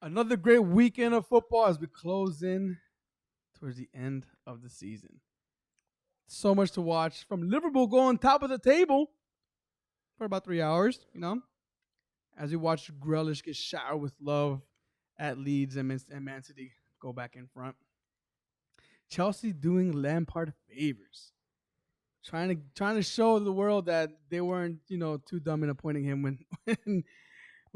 Another great weekend of football as we close in towards the end of the season. So much to watch from Liverpool going top of the table for about 3 hours, as we watch Grelish get showered with love at Leeds and Man City go back in front. Chelsea doing Lampard favors, trying to show the world that they weren't too dumb in appointing him when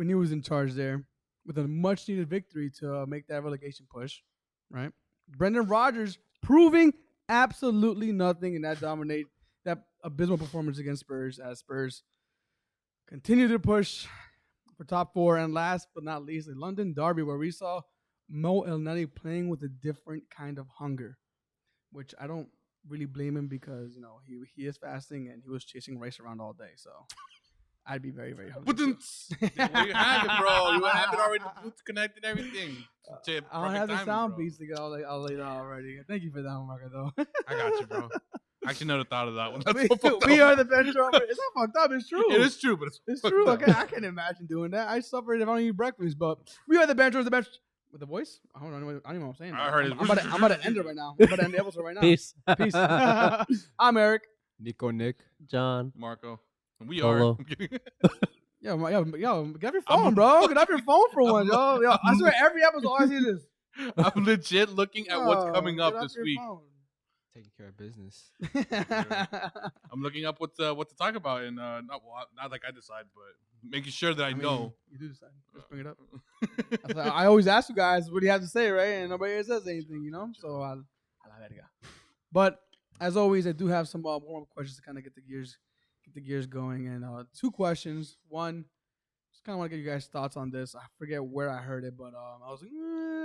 he was in charge there, with a much needed victory to make that relegation push, right? Brenden Rogers proving absolutely nothing in that abysmal performance against Spurs, as Spurs continue to push for top 4, and last but not least, the London Darby, where we saw Mo Elneny playing with a different kind of hunger, which I don't really blame him because he is fasting and he was chasing rice around all day, so I'd be very, very hungry. You have it, bro. You have it already. Bluetooth connected, everything. I don't have the sound beats to go. I'll lay down already. Thank you for that one, Marco, though. I got you, bro. I actually never thought of that one. We are the BenchWarmers. It's not fucked up. It's true. It is true, but it's true. Okay, I can't imagine doing that. I suffered if I don't eat breakfast, but we are the BenchWarmers. The bench with the voice. I don't even know what I'm saying. I heard it. I'm about to end it right now. I'm about to end the episode right now. Peace. I'm Eric. Nick. John. Marco. And we Polo. are. Yo, get off your phone, bro. Get off your phone for one, yo. I swear, every episode, all I see is this. I'm legit looking at what's coming up this week. Taking care of business. I'm looking up what to talk about, and not like I decide, but making sure that I know. You do decide. Just bring it up. I always ask you guys what do you have to say, right? And nobody says anything, So I'll let it go. But as always, I do have some warm-up questions to kind of get the gears going, and 2 questions. One, just kind of want to get you guys' thoughts on this. I forget where I heard it, but I was like,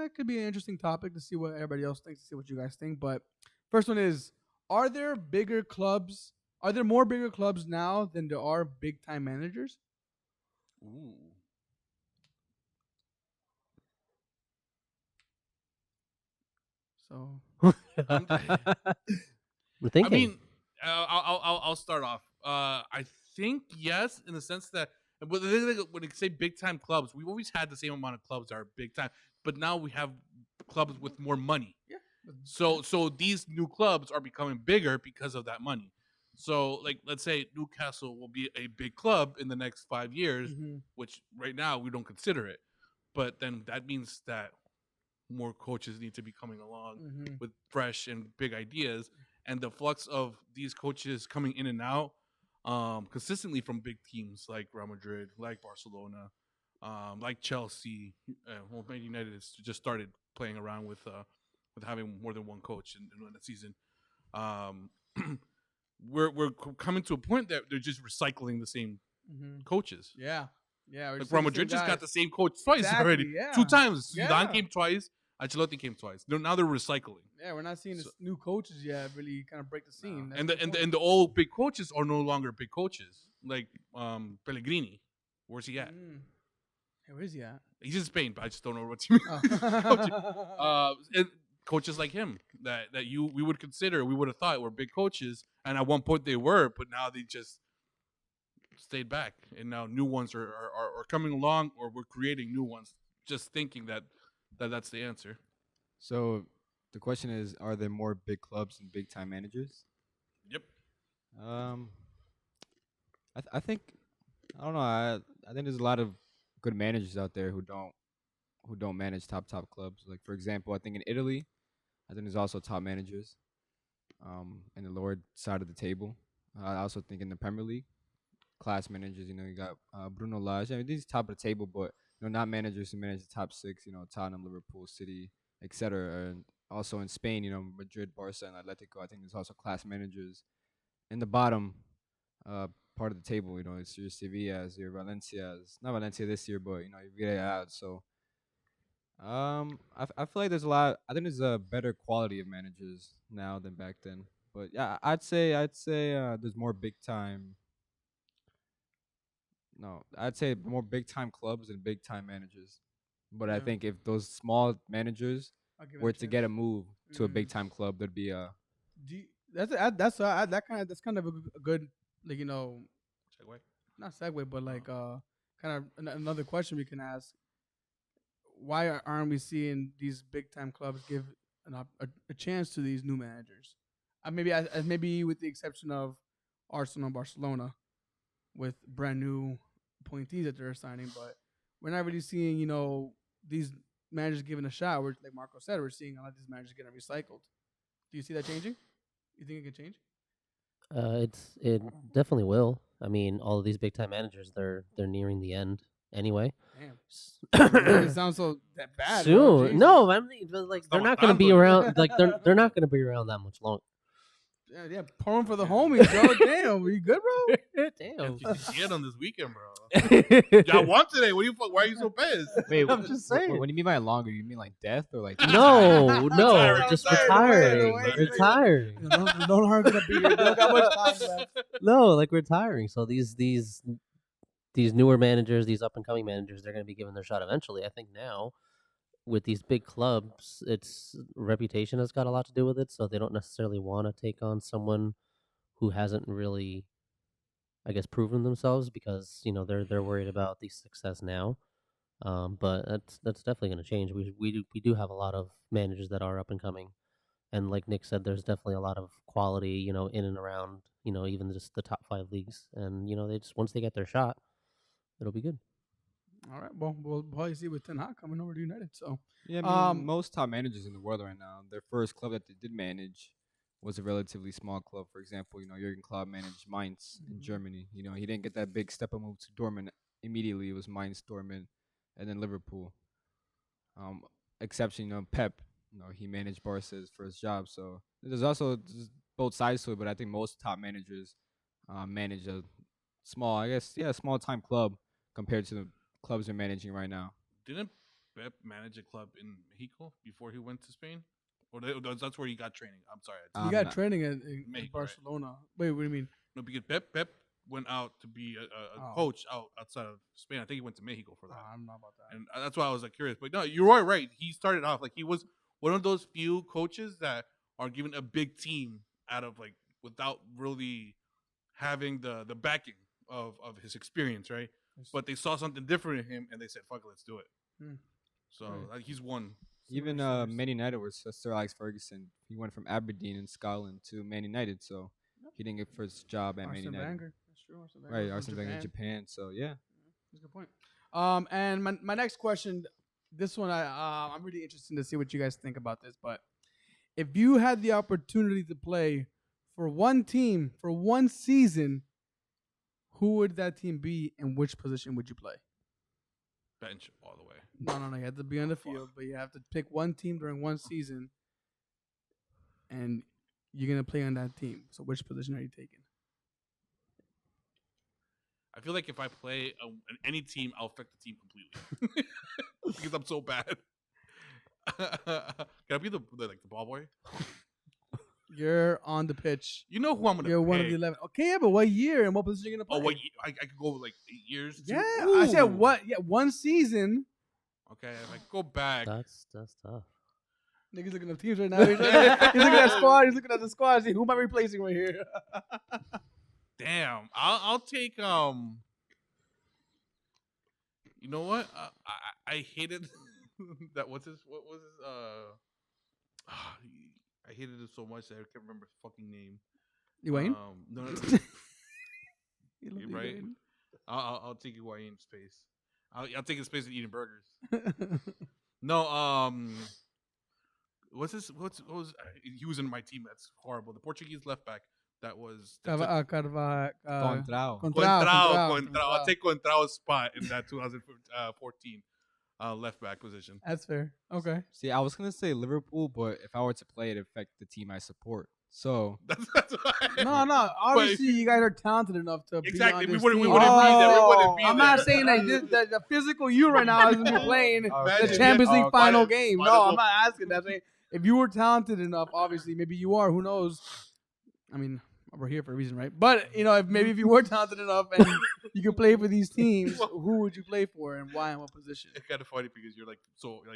it could be an interesting topic to see what everybody else thinks, to see what you guys think. But first one is, are there more bigger clubs now than there are big-time managers? Ooh. So, We're thinking. I mean, I'll start off. I think yes, in the sense that when they say big time clubs, we've always had the same amount of clubs that are big time, but now we have clubs with more money. Yeah. So these new clubs are becoming bigger because of that money. So like, let's say Newcastle will be a big club in the next 5 years, which right now we don't consider it, but then that means that more coaches need to be coming along with fresh and big ideas, and the flux of these coaches coming in and out consistently from big teams like Real Madrid, like Barcelona, like Chelsea. Man United has just started playing around with having more than one coach in a season. We're coming to a point that they're just recycling the same coaches. Yeah. Like Real Madrid just got the same coach twice already. Yeah. 2 times. Yeah. Zidane came twice. Ancelotti came twice. Now they're recycling. Yeah, we're not seeing this new coaches yet really kind of break the scene. And the old big coaches are no longer big coaches. Like Pellegrini. Where's he at? Hey, where is he at? He's in Spain, but I just don't know what team. And coaches like him that we would consider, we would have thought were big coaches, and at one point they were, but now they just stayed back, and now new ones are coming along, or we're creating new ones, just thinking that's the answer. So the question is, are there more big clubs and big time managers? Yep. I think, I don't know. I think there's a lot of good managers out there who don't manage top clubs. Like, for example, I think in Italy, I think there's also top managers in the lower side of the table. I also think in the Premier League, class managers, you got Bruno Lage. I mean, these top of the table, but not managers who manage the top 6, Tottenham, Liverpool, City, etc. And also in Spain, Madrid, Barca, and Atletico. I think there's also class managers in the bottom part of the table. It's your Sevillas, your Valencias. Not Valencia this year, but your Villarreal. So I feel like there's a lot. I think there's a better quality of managers now than back then. But yeah, I'd say there's more big time. No, I'd say more big time clubs and big time managers. But I think if those small managers were to get a move to a big time club, there'd be a. That's kind of a good segue. Not segue, but kind of another question we can ask. why aren't we seeing these big time clubs give a chance to these new managers? Maybe with the exception of Arsenal and Barcelona, with brand new appointees that they're signing, but we're not really seeing these managers given a shot. We're, like Marco said, we're seeing a lot of these managers getting recycled. Do you see that changing? You think it can change? It definitely will. I mean, all of these big time managers, they're nearing the end anyway. Damn. It sounds so that bad. Soon, no, I mean, like they're not going to be around. Like they're not going to be around that much longer. Yeah, pouring for the homies, bro. Damn, are you good, bro? Damn. You on this weekend, bro. Y'all won today. Why are you so pissed? Wait, I'm just saying. What do you mean by longer? You mean like death or like? No, just Retiring. retiring. No longer gonna be here. Don't got much time left. No, like retiring. So these newer managers, these up and coming managers, they're going to be given their shot eventually. I think now with these big clubs, its reputation has got a lot to do with it. So they don't necessarily want to take on someone who hasn't really, I guess, proven themselves because they're worried about the success now. But that's definitely going to change. We do have a lot of managers that are up and coming, and like Nick said, there's definitely a lot of quality, in and around, even just the top 5 leagues, and they just once they get their shot, it'll be good. All right. Well, we'll probably see with Ten Hag coming over to United. So yeah, I mean, most top managers in the world right now, their first club that they did manage was a relatively small club. For example, Jurgen Klopp managed Mainz in Germany. He didn't get that big step up move to Dortmund immediately. It was Mainz, Dortmund, and then Liverpool. Exception, Pep. He managed Barca's first job. So there's also both sides to it. But I think most top managers manage a small time club compared to the clubs they're managing right now. Didn't Pep manage a club in Mexico before he went to Spain? Or that's where he got training? I'm sorry. He got training in Mexico, Barcelona. Right? Wait, what do you mean? No, because Pep went out to be a coach outside of Spain. I think he went to Mexico for that. I'm not about that. And that's why I was curious. But no, you are right. He started off like he was one of those few coaches that are given a big team out of without really having the backing of his experience, right? But they saw something different in him, and they said, "Fuck it, let's do it." So he's won. Even Man United was Sir Alex Ferguson. He went from Aberdeen in Scotland to Man United, so he didn't get first job at Man United. Wenger. That's true. Right, Arsene Wenger in Japan. So yeah, that's a good point. And my next question, this one I'm really interested to see what you guys think about this. But if you had the opportunity to play for one team for one season, who would that team be, and which position would you play? Bench all the way. No. You have to be on the field, but you have to pick one team during one season, and you're gonna play on that team. So, which position are you taking? I feel like if I play any team, I'll affect the team completely because I'm so bad. Can I be the ball boy? You're on the pitch. You know who I'm gonna. You're one of the 11. Okay, but what year and what position are you gonna play? Oh, what? I could go 8 years. Yeah, I said what? Yeah, one season. Okay, if I go back. That's tough. Nigga's looking at teams right now. He's looking at squad. He's looking at the squad. See, who am I replacing right here? Damn, I'll take You know what? I hated that. What was his? I hated it so much that I can't remember his fucking name. Wayne? No. You're right. I'll take Wayne's space. I'll take his space in eating burgers. No. What was he was in my team? That's horrible. The Portuguese left back. That was Contrao. I'll take Contrao's spot in that 2014 left back position. That's fair. Okay. See, I was gonna say Liverpool, but if I were to play, it'd affect the team I support. So that's no. Obviously, you guys are talented enough to exactly. Be on this We team. wouldn't be there. We wouldn't be I'm there. not saying that the physical you right now isn't be playing the Champions League final game. No, I'm not asking that. If you were talented enough, obviously, maybe you are. Who knows? I mean, we're here for a reason, right? But if you were talented enough and you could play for these teams, who would you play for and why and what position? It's kind of funny because you're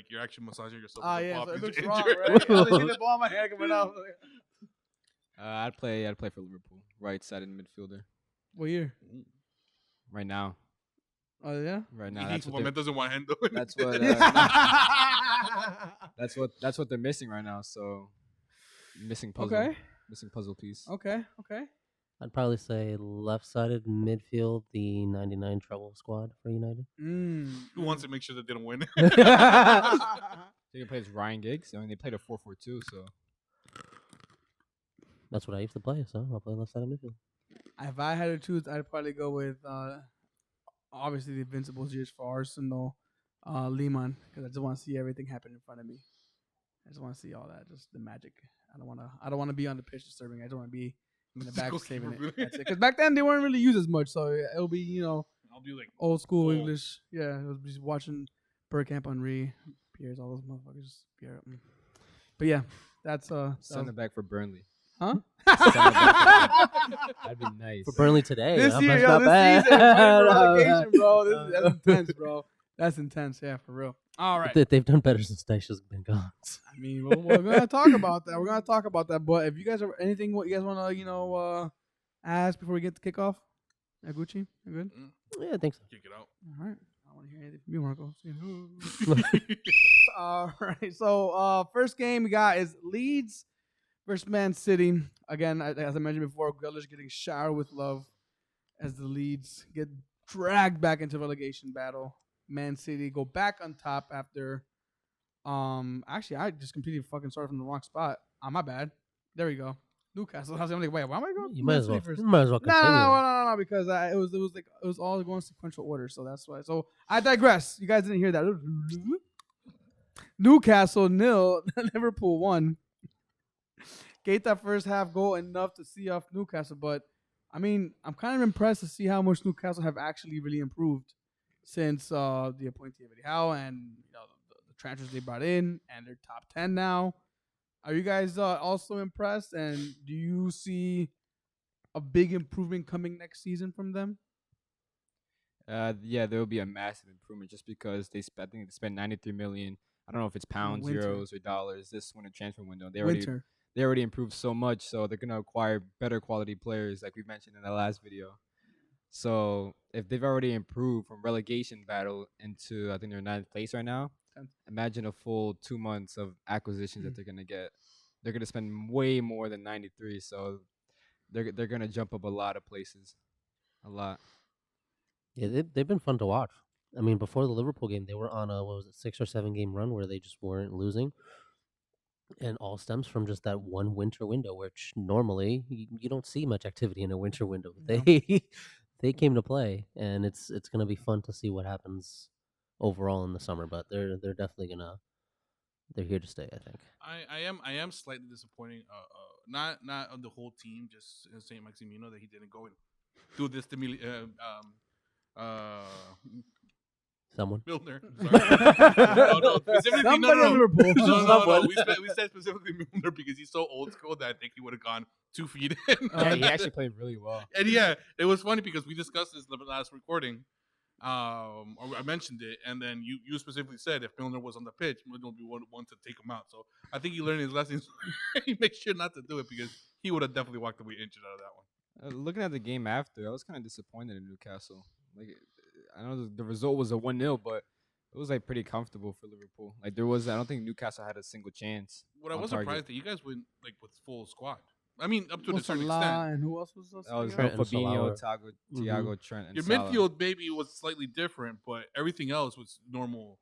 you're actually massaging yourself. Yeah, so it looks wrong, injured. right? I see the ball in my head coming out. I'd play for Liverpool, right side midfielder. What year? Right now. Oh yeah. right now. That's what Moment doesn't want to handle. that's what that's what they're missing right now. So missing puzzle, missing puzzle piece. Okay. I'd probably say left-sided midfield, the 99 trouble squad for United. Who wants to make sure that they don't win? They can play as Ryan Giggs. I mean, they played a 4-4-2, so That's what I used to play, so I'll play left-sided midfield. If I had to choose, I'd probably go with obviously the Invincibles years for Arsenal, Lehmann, because I just want to see everything happen in front of me. I just want to see all that, just the magic. I don't want to be on the pitch disturbing. I just want to be in the back saving it. That's it. Because back then they weren't really used as much, so it'll be I'll do like old school English. Yeah, it was just watching Bergkamp, Henry, Piers, all those motherfuckers. Pierre. But yeah, that's send it back for Burnley. Huh? That'd be nice. For Burnley today. This year, not this bad. season, relegation, bro. That's intense, bro. That's intense, yeah, for real. All right. They've done better since Daisha's been gone. I mean, we're gonna talk about that. But if you guys have anything, what you guys want to, ask before we get to kickoff, Gucci, you good? Yeah, I think so. Kick it out. All right. I want to hear anything from you, Marco. All right. So, first game we got is Leeds versus Man City. Again, as I mentioned before, Grelish getting showered with love as the Leeds get dragged back into relegation battle. Man City go back on top after. Actually, I just completely fucking started from the wrong spot. My bad. There we go. Newcastle. I'm like, wait, why am I going? You might as well. First? You might as well continue. No, because it was all going sequential order, so that's why. So I digress. You guys didn't hear that. Newcastle 0, Liverpool 1. Keita first half goal enough to see off Newcastle, but I mean, I'm kind of impressed to see how much Newcastle have actually really improved since the appointee of Eddie Howe and the transfers they brought in, and they're top 10 now. Are you guys also impressed? And do you see a big improvement coming next season from them? Yeah, there will be a massive improvement just because I think they spent 93 million. I don't know if it's pounds, euros, or dollars this winter transfer window. They already improved so much, so they're gonna acquire better quality players, like we mentioned in the last video. So if they've already improved from relegation battle into, I think they're 9th place right now. Imagine a full 2 months of acquisitions that they're gonna get. They're gonna spend way more than 93, so they're gonna jump up a lot of places, a lot. Yeah, they've been fun to watch. I mean, before the Liverpool game, they were on a 6 or 7 game run where they just weren't losing, and all stems from just that one winter window, which normally you don't see much activity in a winter window. No. They came to play, and it's gonna be fun to see what happens overall in the summer. But they're definitely they're here to stay. I think. I am slightly disappointing. Not on the whole team, just Saint Maximino that he didn't go and do this to me. Someone. Milner. No, specifically Liverpool. No. We said specifically Milner because he's so old school that I think he would have gone 2 feet in. Yeah, he actually played really well. And yeah, it was funny because we discussed this in the last recording. Or I mentioned it, and then you specifically said if Milner was on the pitch, Milner would be one to take him out. So I think he learned his lessons. He made sure not to do it because he would have definitely walked away injured out of that one. Looking at the game after, I was kind of disappointed in Newcastle. Like, I know the result was a 1-0, but it was like pretty comfortable for Liverpool. Like I don't think Newcastle had a single chance. What I was surprised that you guys went like with full squad. I mean, up to a certain extent. And who else was That was Trent and Fabinho, Salah. Thiago, Trent, and Your Salah. midfield maybe was slightly different, but everything else was normal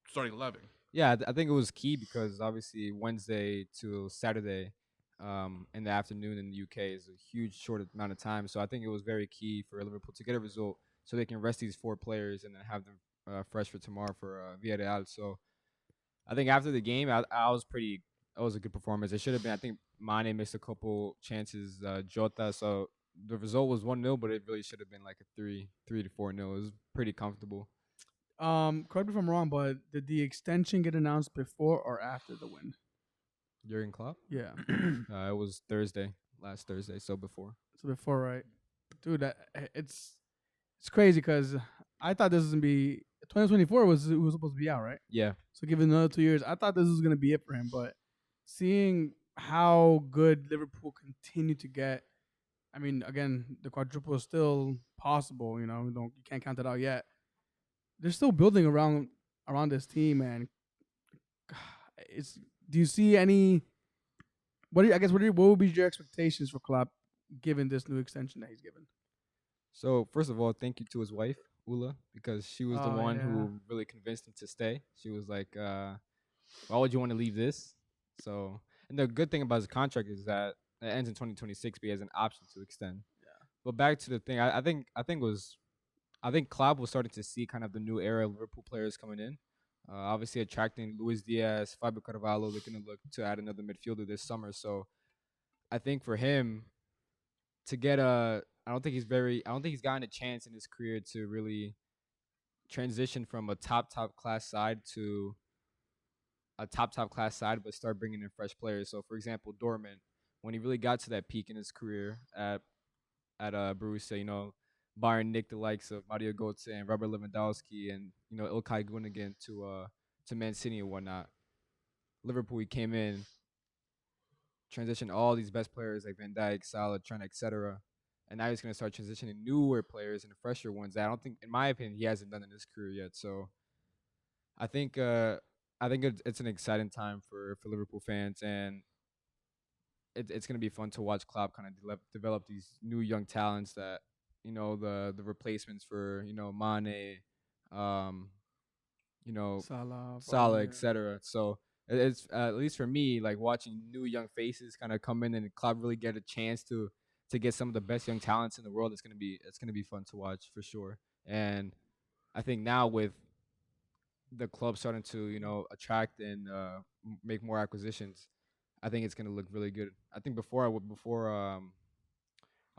starting 11. Yeah, I think it was key because obviously Wednesday to Saturday in the afternoon in the UK is a huge short amount of time. So I think it was very key for Liverpool to get a result so they can rest these 4 players and then have them fresh for tomorrow for Villarreal. So I think after the game, I was pretty. It was a good performance. It should have been. I think Mane missed a couple chances. Jota. So the result was 1-0, but it really should have been like a 3 to 4-0. It was pretty comfortable. Correct me if I'm wrong, but did the extension get announced before or after the win? Jurgen Klopp? Yeah. It was last Thursday, so before. So before, right? Dude, it's crazy because I thought this was going to be 2024 was supposed to be out, right? Yeah. So given another 2 years, I thought this was going to be it for him, but seeing how good Liverpool continue to get, I mean, again, the quadruple is still possible, you can't count it out yet. they're still building around this team, and it's. Do you see any? What would be your expectations for Klopp given this new extension that he's given? So first of all, thank you to his wife Ula, because she was the one who really convinced him to stay. She was like, "Why would you want to leave this?" So, and the good thing about his contract is that it ends in 2026, but he has an option to extend. Yeah. But back to the thing, I think Klopp was starting to see kind of the new era of Liverpool players coming in. Obviously, attracting Luis Diaz, Fabio Carvalho. They're going to look to add another midfielder this summer. So I think for him to get I don't think he's gotten a chance in his career to really transition from a top class side to a top class side, but start bringing in fresh players. So for example, Dortmund, when he really got to that peak in his career at Borussia, Bayern nicked the likes of Mario Götze and Robert Lewandowski and Ilkay Gundogan to Man City and whatnot. Liverpool, he came in, transitioned all these best players like Van Dijk, Salah, Trent, etc. And now he's going to start transitioning newer players and fresher ones that I don't think, in my opinion, he hasn't done in his career yet. So I think it's an exciting time for Liverpool fans, and it's going to be fun to watch Klopp kind of develop these new young talents that the replacements for Mane, Salah, etc. So it's at least for me, like watching new young faces kind of come in and Klopp really get a chance to get some of the best young talents in the world. It's gonna be fun to watch for sure. And I think now with the club starting to attract and make more acquisitions, I think it's gonna look really good. I think before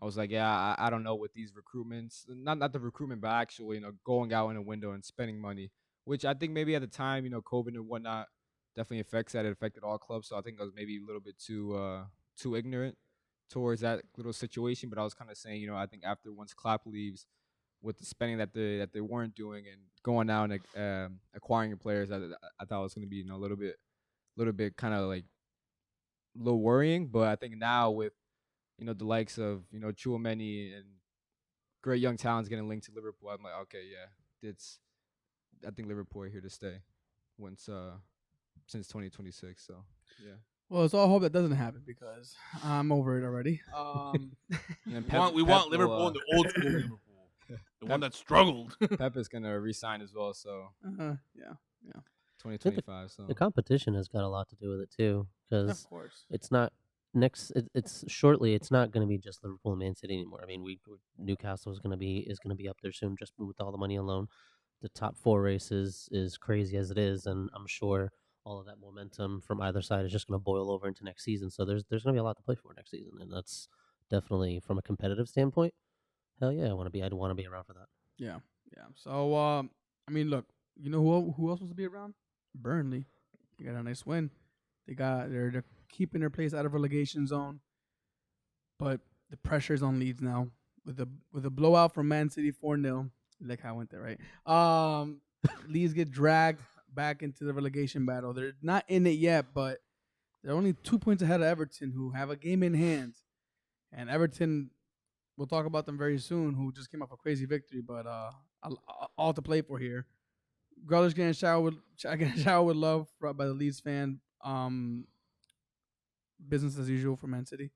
I was like, yeah, I don't know with these recruitments, not the recruitment, but actually going out in a window and spending money, which I think maybe at the time COVID and whatnot definitely affects that. It affected all clubs, so I think I was maybe a little bit too ignorant towards that little situation. But I was kind of saying, I think after once Klopp leaves, with the spending that they weren't doing and going out and acquiring players, I thought it was going to be a little bit kind of like a little worrying. But I think now with the likes of Chouameni and great young talents getting linked to Liverpool, I'm like, okay, yeah, I think Liverpool are here to stay since 2026. So yeah. Well, it's all hope that doesn't happen because I'm over it already. We want Liverpool in the old school Liverpool. The one that struggled. Pep is gonna resign as well, so yeah. 2025. So the competition has got a lot to do with it too, because of course it's not it's shortly. It's not going to be just Liverpool and Man City anymore. I mean, Newcastle is going to be up there soon, just with all the money alone. The top 4 races is crazy as it is, and I'm sure all of that momentum from either side is just going to boil over into next season. So there's going to be a lot to play for next season, and that's definitely from a competitive standpoint. Hell yeah, I'd want to be around for that. Yeah. So I mean, look, you know who else wants to be around? Burnley. They got a nice win. They're keeping their place out of relegation zone, but the pressure is on Leeds now with a blowout from Man City 4-0. Like how I went there, right? Leeds get dragged back into the relegation battle. They're not in it yet, but they're only 2 points ahead of Everton, who have a game in hand. And Everton, we'll talk about them very soon, who just came off a crazy victory, but all to play for here. Grelish getting showered with love by the Leeds fan. Business as usual for Man City.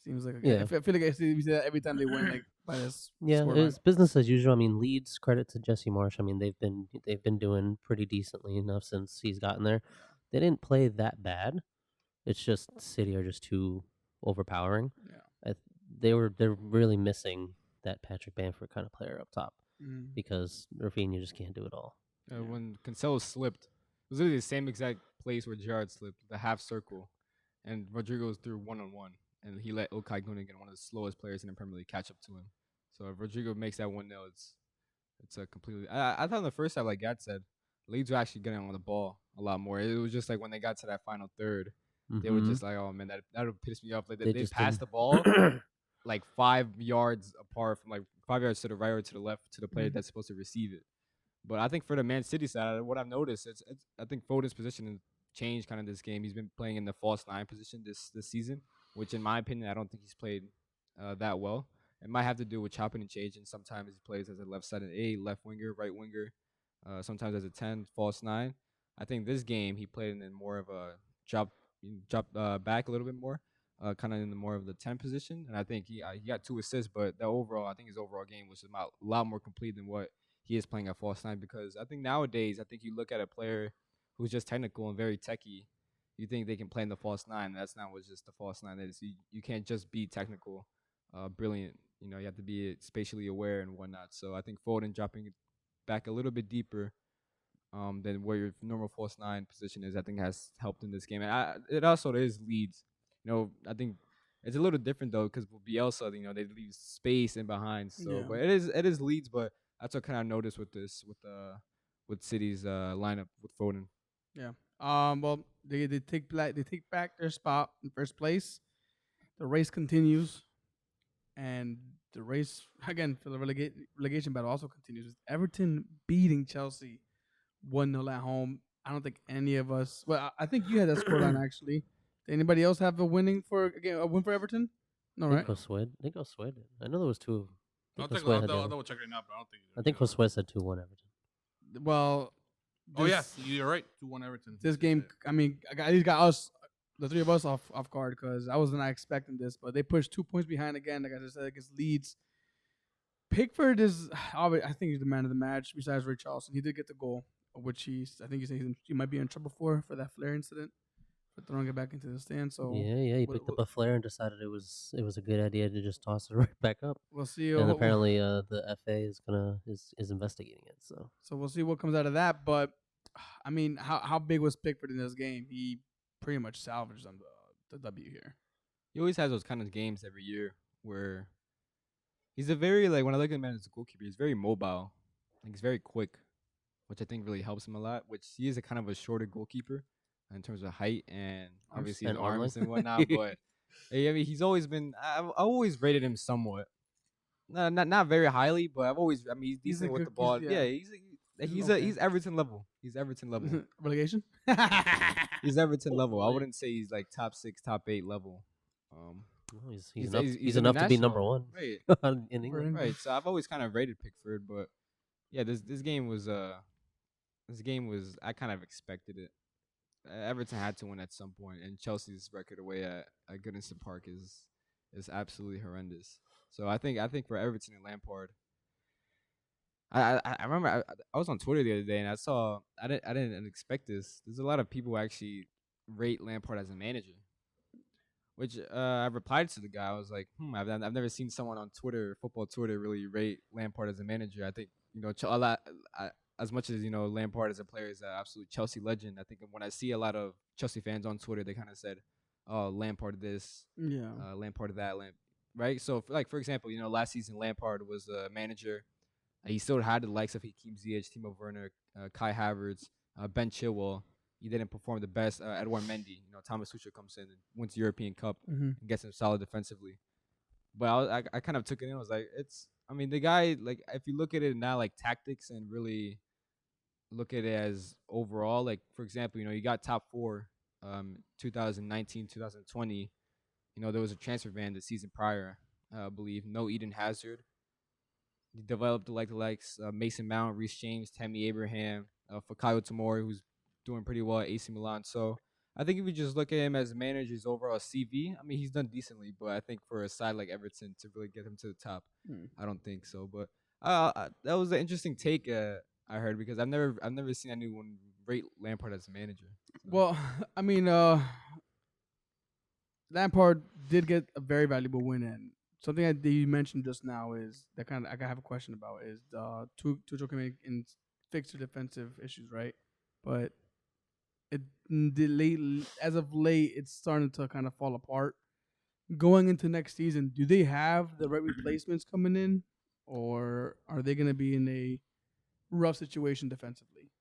Seems like I feel like we say that every time they win, like by this. Yeah, it's business as usual. I mean, Leeds, credit to Jesse Marsh. I mean, they've been doing pretty decently enough since he's gotten there. They didn't play that bad. It's just City are just too overpowering. Yeah, they're really missing that Patrick Bamford kind of player up top because Rafinha just can't do it all. When Cancelo slipped, it was literally the same exact place where Gerrard slipped, the half circle, and Rodrigo was through 1-on-1, and he let Ilkay Gundogan, one of the slowest players in the Premier League, catch up to him. So if Rodrigo makes that 1-0, it's a completely. I thought in the first half, like Gad said, Leeds were actually getting on the ball a lot more. It was just like when they got to that final third, they were just like, oh man, that would piss me off. Like they passed the ball like 5 yards apart from like 5 yards to the right or to the left to the player that's supposed to receive it. But I think for the Man City side, what I've noticed is I think Foden's position has changed kind of this game. He's been playing in the false 9 position this season, which in my opinion, I don't think he's played that well. It might have to do with chopping and changing. Sometimes he plays as a left-sided left winger, right winger. sometimes as a 10, false 9. I think this game he played in more of a drop back a little bit more, kind of in the more of the 10 position. And I think he got 2 assists, but the overall, I think his overall game was a lot more complete than what he is playing at false 9. Because I think nowadays, I think you look at a player who's just technical and very techy, you think they can play in the false 9. That's not what just the false 9 is. You can't just be technical, brilliant. You have to be spatially aware and whatnot. So I think Foden dropping it back a little bit deeper than where your normal false 9 position is, I think has helped in this game. And it also is Leeds. I think it's a little different though because with Bielsa, they leave space in behind. So, but it is Leeds. But that's what kind of noticed with City's lineup with Foden. Yeah. Well, they take back their spot in first place. The race continues, and the race again for the relegation battle also continues with Everton beating Chelsea 1-0 at home. I don't think any of us. Well, I think you had that scoreline actually. Did anybody else have a win for Everton? No, right? I think Josue did. I know there was 2. I'll Josue had the other. double check right now, but I don't think. I think Josue said 2-1 Everton. Well, Oh yes, you're right. 2-1 Everton. This game, I mean, at least got us, the 3 of us, off guard because I was not expecting this. But they pushed 2 points behind again. Like I just said, against Leeds. Pickford is, I think he's the man of the match. Besides Ray Charleston, he did get the goal, which I think he might be in trouble for that flare incident, for throwing it back into the stand. So yeah, he picked up a flare and decided it was a good idea to just toss it right back up. We'll see. And apparently, the FA is investigating it. So we'll see what comes out of that. But I mean, how big was Pickford in this game? He pretty much salvaged on the W here. He always has those kind of games every year where he's a very, when I look at him as a goalkeeper, he's very mobile. He's very quick, which I think really helps him a lot. Which he is a kind of a shorter goalkeeper in terms of height and obviously his arms and whatnot. But I mean, he's always been. I've always rated him somewhat, not very highly, but he's decent with the ball. Yeah, he's Everton level. He's Everton level. Relegation. He's Everton level. I wouldn't say he's like top 6, top 8 level. He's enough to be number 1 in England. Right. So I've always kind of rated Pickford, but yeah, this game was I kind of expected it. Everton had to win at some point, and Chelsea's record away at Goodison Park is absolutely horrendous. So I think for Everton and Lampard, I remember I was on Twitter the other day and I saw I didn't expect this. There's a lot of people who actually rate Lampard as a manager, which I replied to the guy. I was like, I've never seen someone on Twitter, football Twitter, really rate Lampard as a manager. I think a lot. As much as Lampard as a player is an absolute Chelsea legend. I think when I see a lot of Chelsea fans on Twitter, they kind of said, "Oh, Lampard this, Lampard that, right?" So, for example, last season Lampard was a manager. He still had the likes of Hakeem Ziyech, Timo Werner, Kai Havertz, Ben Chilwell. He didn't perform the best. Edouard Mendy, Thomas Tuchel comes in and wins the European Cup and gets him solid defensively. But I kind of took it in. I was like, the guy, if you look at it now, tactics and really look at it as overall, for example, you got top 4, 2019, 2020. There was a transfer ban the season prior, I believe. No Eden Hazard. He developed the likes Mason Mount, Reece James, Tammy Abraham, Fikayo Tomori, who's doing pretty well at AC Milan. So I think if you just look at him as a manager's overall CV, he's done decently. But I think for a side like Everton to really get him to the top, I don't think so. But that was an interesting take I heard because I've never seen anyone rate Lampard as a manager. So. Well, Lampard did get a very valuable win, and something that you mentioned just now is that kind of I have a question about is Tuchel can fix your defensive issues, right? But as of late, it's starting to kind of fall apart. Going into next season, do they have the right replacements coming in, or are they going to be in a rough situation defensively?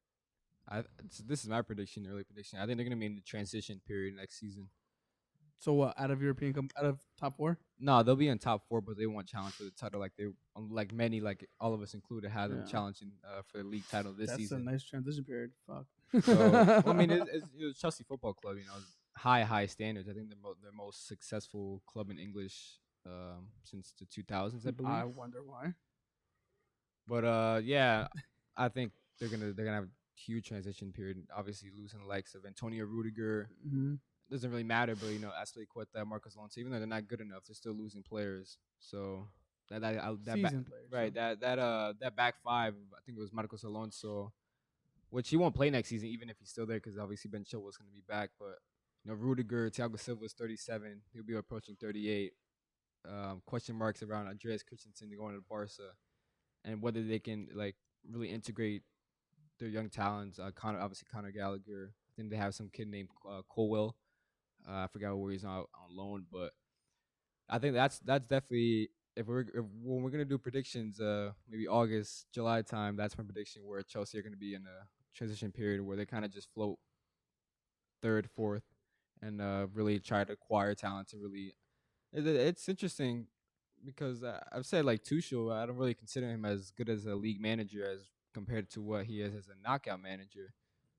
This is my early prediction. I think they're going to be in the transition period next season. So what? Out of top 4? No, they'll be in top 4, but they won't challenge for the title many, all of us included, had them challenging for the league title this season. That's a nice transition period. Fuck. So, it's Chelsea Football Club. High standards. I think they're their most successful club in English since the 2000s, I believe. I wonder why. But yeah, I think they're gonna have a huge transition period. Obviously, losing the likes of Antonio Rudiger doesn't really matter, but Ashley Quetta, Marcos Alonso, even though they're not good enough, they're still losing players. So Season players. right, that back five, I think it was Marcos Alonso, which he won't play next season, even if he's still there, because obviously Ben Chilwell's going to be back. But Rudiger, Thiago Silva's 37, he'll be approaching 38. Question marks around Andreas Christensen going to Barca, and whether they can like really integrate their young talents. Conor Gallagher. I think they have some kid named Colwell. I forgot where he's on loan, but I think that's definitely when we're gonna do predictions, maybe August, July time. That's my prediction where Chelsea are gonna be in a transition period where they kind of just float third, fourth, and really try to acquire talent to really. It's interesting because I've said like Tuchel, I don't really consider him as good as a league manager as compared to what he is as a knockout manager.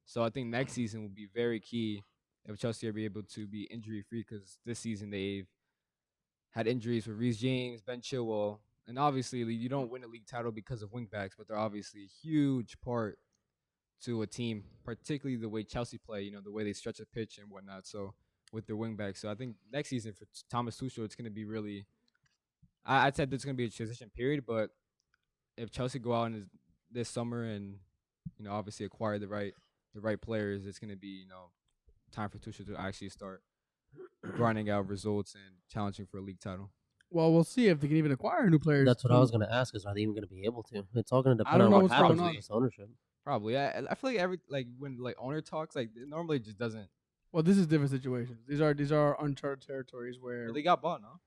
So I think next season will be very key if Chelsea are be able to be injury free, because this season they've had injuries with Reece James, Ben Chilwell, and obviously you don't win a league title because of wingbacks, but they're obviously a huge part to a team, particularly the way Chelsea play, the way they stretch a pitch and whatnot. So with their wingbacks, so I think next season for Thomas Tuchel, it's going to be really. I'd say there's going to be a transition period, but if Chelsea go out in this summer and obviously acquire the right players, it's going to be time for Tuchel to actually start grinding out results and challenging for a league title. Well, we'll see if they can even acquire new players. That's what I was going to ask: is are they even going to be able to? It's all going to I depend don't on know what what's happens going with on. this ownership. Probably. I feel like when owner talks, like it normally just doesn't. Well, this is different situations. These are uncharted territories where But they got bought, no?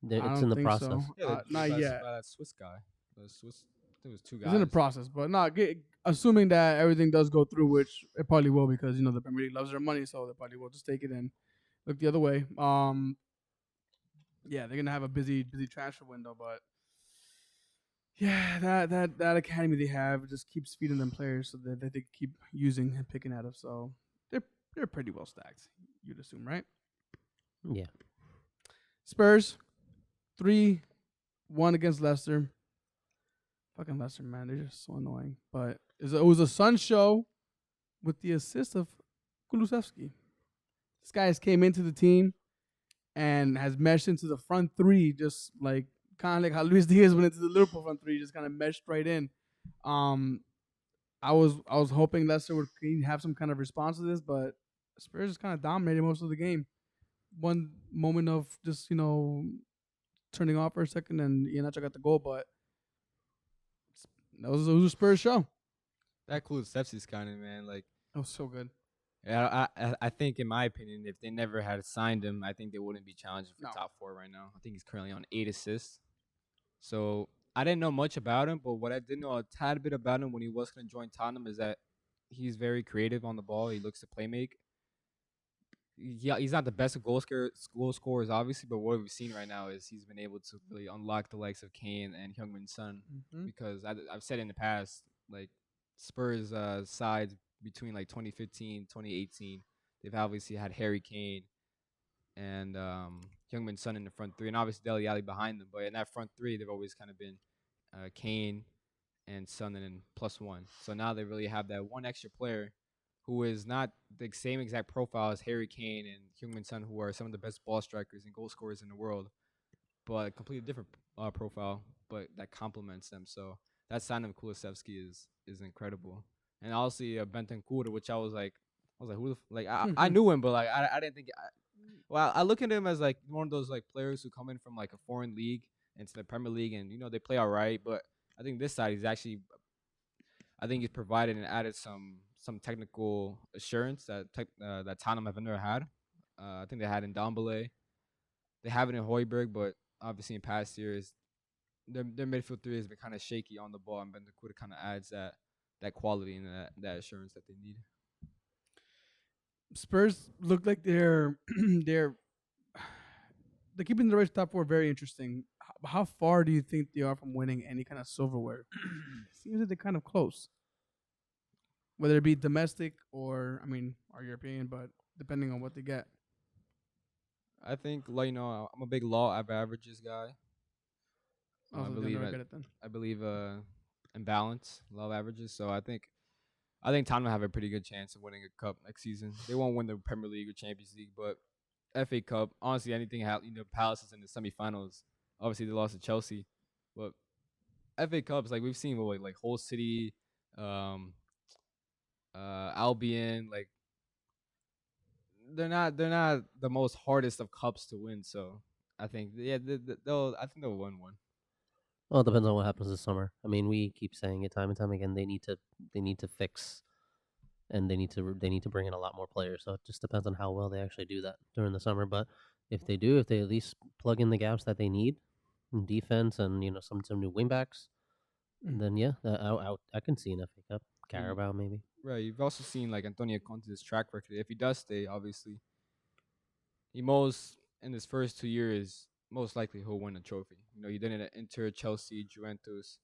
It's in the think process. so. Not yet. By that Swiss guy. The Swiss. I think it was two guys. It's in the process, but assuming that everything does go through, which it probably will, because the Premier League loves their money, so they probably will just take it and look the other way. Yeah, they're gonna have a busy transfer window, but yeah, that academy they have just keeps feeding them players so that they keep using and picking at them. So they're pretty well stacked, you'd assume, right? Yeah. Spurs 3-1 against Leicester. Fucking Leicester, man, they're just so annoying. But it was a Sun show with the assist of Kulusevski. This guy came into the team and has meshed into the front three, just like kind of like how Luis Diaz went into the Liverpool front three, just kind of meshed right in. I was hoping Leicester would have some kind of response to this, but Spurs just kind of dominated most of the game. One moment of just turning off for a second, and Iheanacho got the goal, but it was a Spurs show. That Kulusevski's kind of, man, like That was so good. Yeah, I think, in my opinion, if they never had signed him, I think they wouldn't be challenging for No. top 4 right now. I think he's currently on 8 assists. So I didn't know much about him, but what I did know a tad bit about him when he was going to join Tottenham is that he's very creative on the ball. He looks to play make. Yeah, he's not the best of goal scorers, obviously, but what we've seen right now is he's been able to really unlock the likes of Kane and Heung-min Son. Because I've said in the past, like Spurs sides between like 2015, 2018, they've obviously had Harry Kane and Heung-min Son in the front three, and obviously Dele Alli behind them. But in that front three, they've always kind of been Kane and Son and then +1. So now they really have that one extra player who is not the same exact profile as Harry Kane and Heung-min Son, who are some of the best ball strikers and goal scorers in the world, but a completely different profile, but that complements them. So that sign of Kulusevski is incredible. And obviously Bentancur, which I was like, who I knew him, but like I didn't think. I look at him as like one of those like players who come in from like a foreign league into the Premier League, and they play all right. But I think this side he's provided and added some technical assurance that Tottenham have never had. I think they had in Dombele. They have it in Højbjerg, but obviously in past years, their midfield three has been kind of shaky on the ball, and Bentancur kind of adds that quality and that assurance that they need. Spurs look like they're keeping the race top 4 very interesting. How far do you think they are from winning any kind of silverware? Seems like they're kind of close, whether it be domestic or or European, but depending on what they get. I think I'm a big law of averages guy. I believe in balance, law of averages. So I think I think Tottenham have a pretty good chance of winning a cup next season. They won't win the Premier League or Champions League, but FA Cup, honestly, anything Palace is in the semifinals. Obviously, they lost to Chelsea, but FA Cups, like we've seen, like Hull City, um, Albion, like they're not the most hardest of cups to win. So I think they'll win one. Well, it depends on what happens this summer. I mean, we keep saying it time and time again. They need to fix, and they need to bring in a lot more players. So it just depends on how well they actually do that during the summer. But if they at least plug in the gaps that they need in defense and some new wingbacks, then yeah, I can see an FA Cup, Carabao maybe. Right. You've also seen like Antonio Conte's track record. If he does stay, obviously, in his first 2 years, most likely he'll win a trophy. He did it at Inter, Chelsea, Juventus.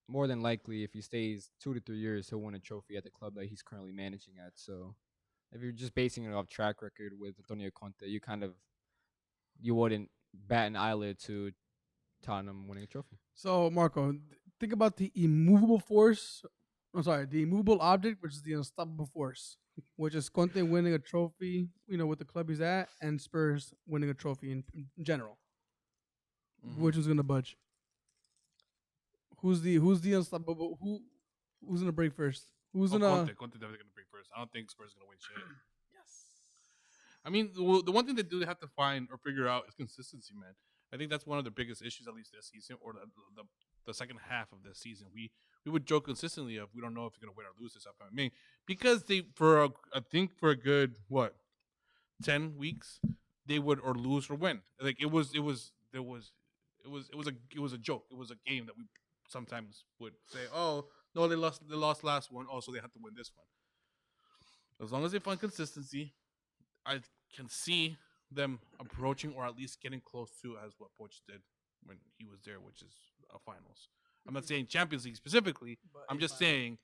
More than likely, if he stays 2 to 3 years, he'll win a trophy at the club that he's currently managing at. So, if you're just basing it off track record with Antonio Conte, you wouldn't bat an eyelid to Tottenham winning a trophy. So, Marco, think about the immovable force. The immovable object, which is the unstoppable force, which is Conte winning a trophy, with the club he's at, and Spurs winning a trophy in general. Mm-hmm. Which is gonna budge? Who's the unstoppable? Who's gonna break first? Conte definitely gonna break first. I don't think Spurs is gonna win shit. Yes. I mean, the one thing they do have to find or figure out is consistency, man. I think that's one of the biggest issues, at least this season, or the second half of this season. We would joke consistently of we don't know if they're gonna win or lose this upcoming. I mean, because I think for a good 10 weeks they would or lose or win. Like it was a joke. It was a game that we sometimes would say, oh no, they lost last one. Oh, so they have to win this one. As long as they find consistency, I can see them approaching or at least getting close to as what Poch did when he was there, which is a finals. I'm not saying Champions League specifically. But I'm just saying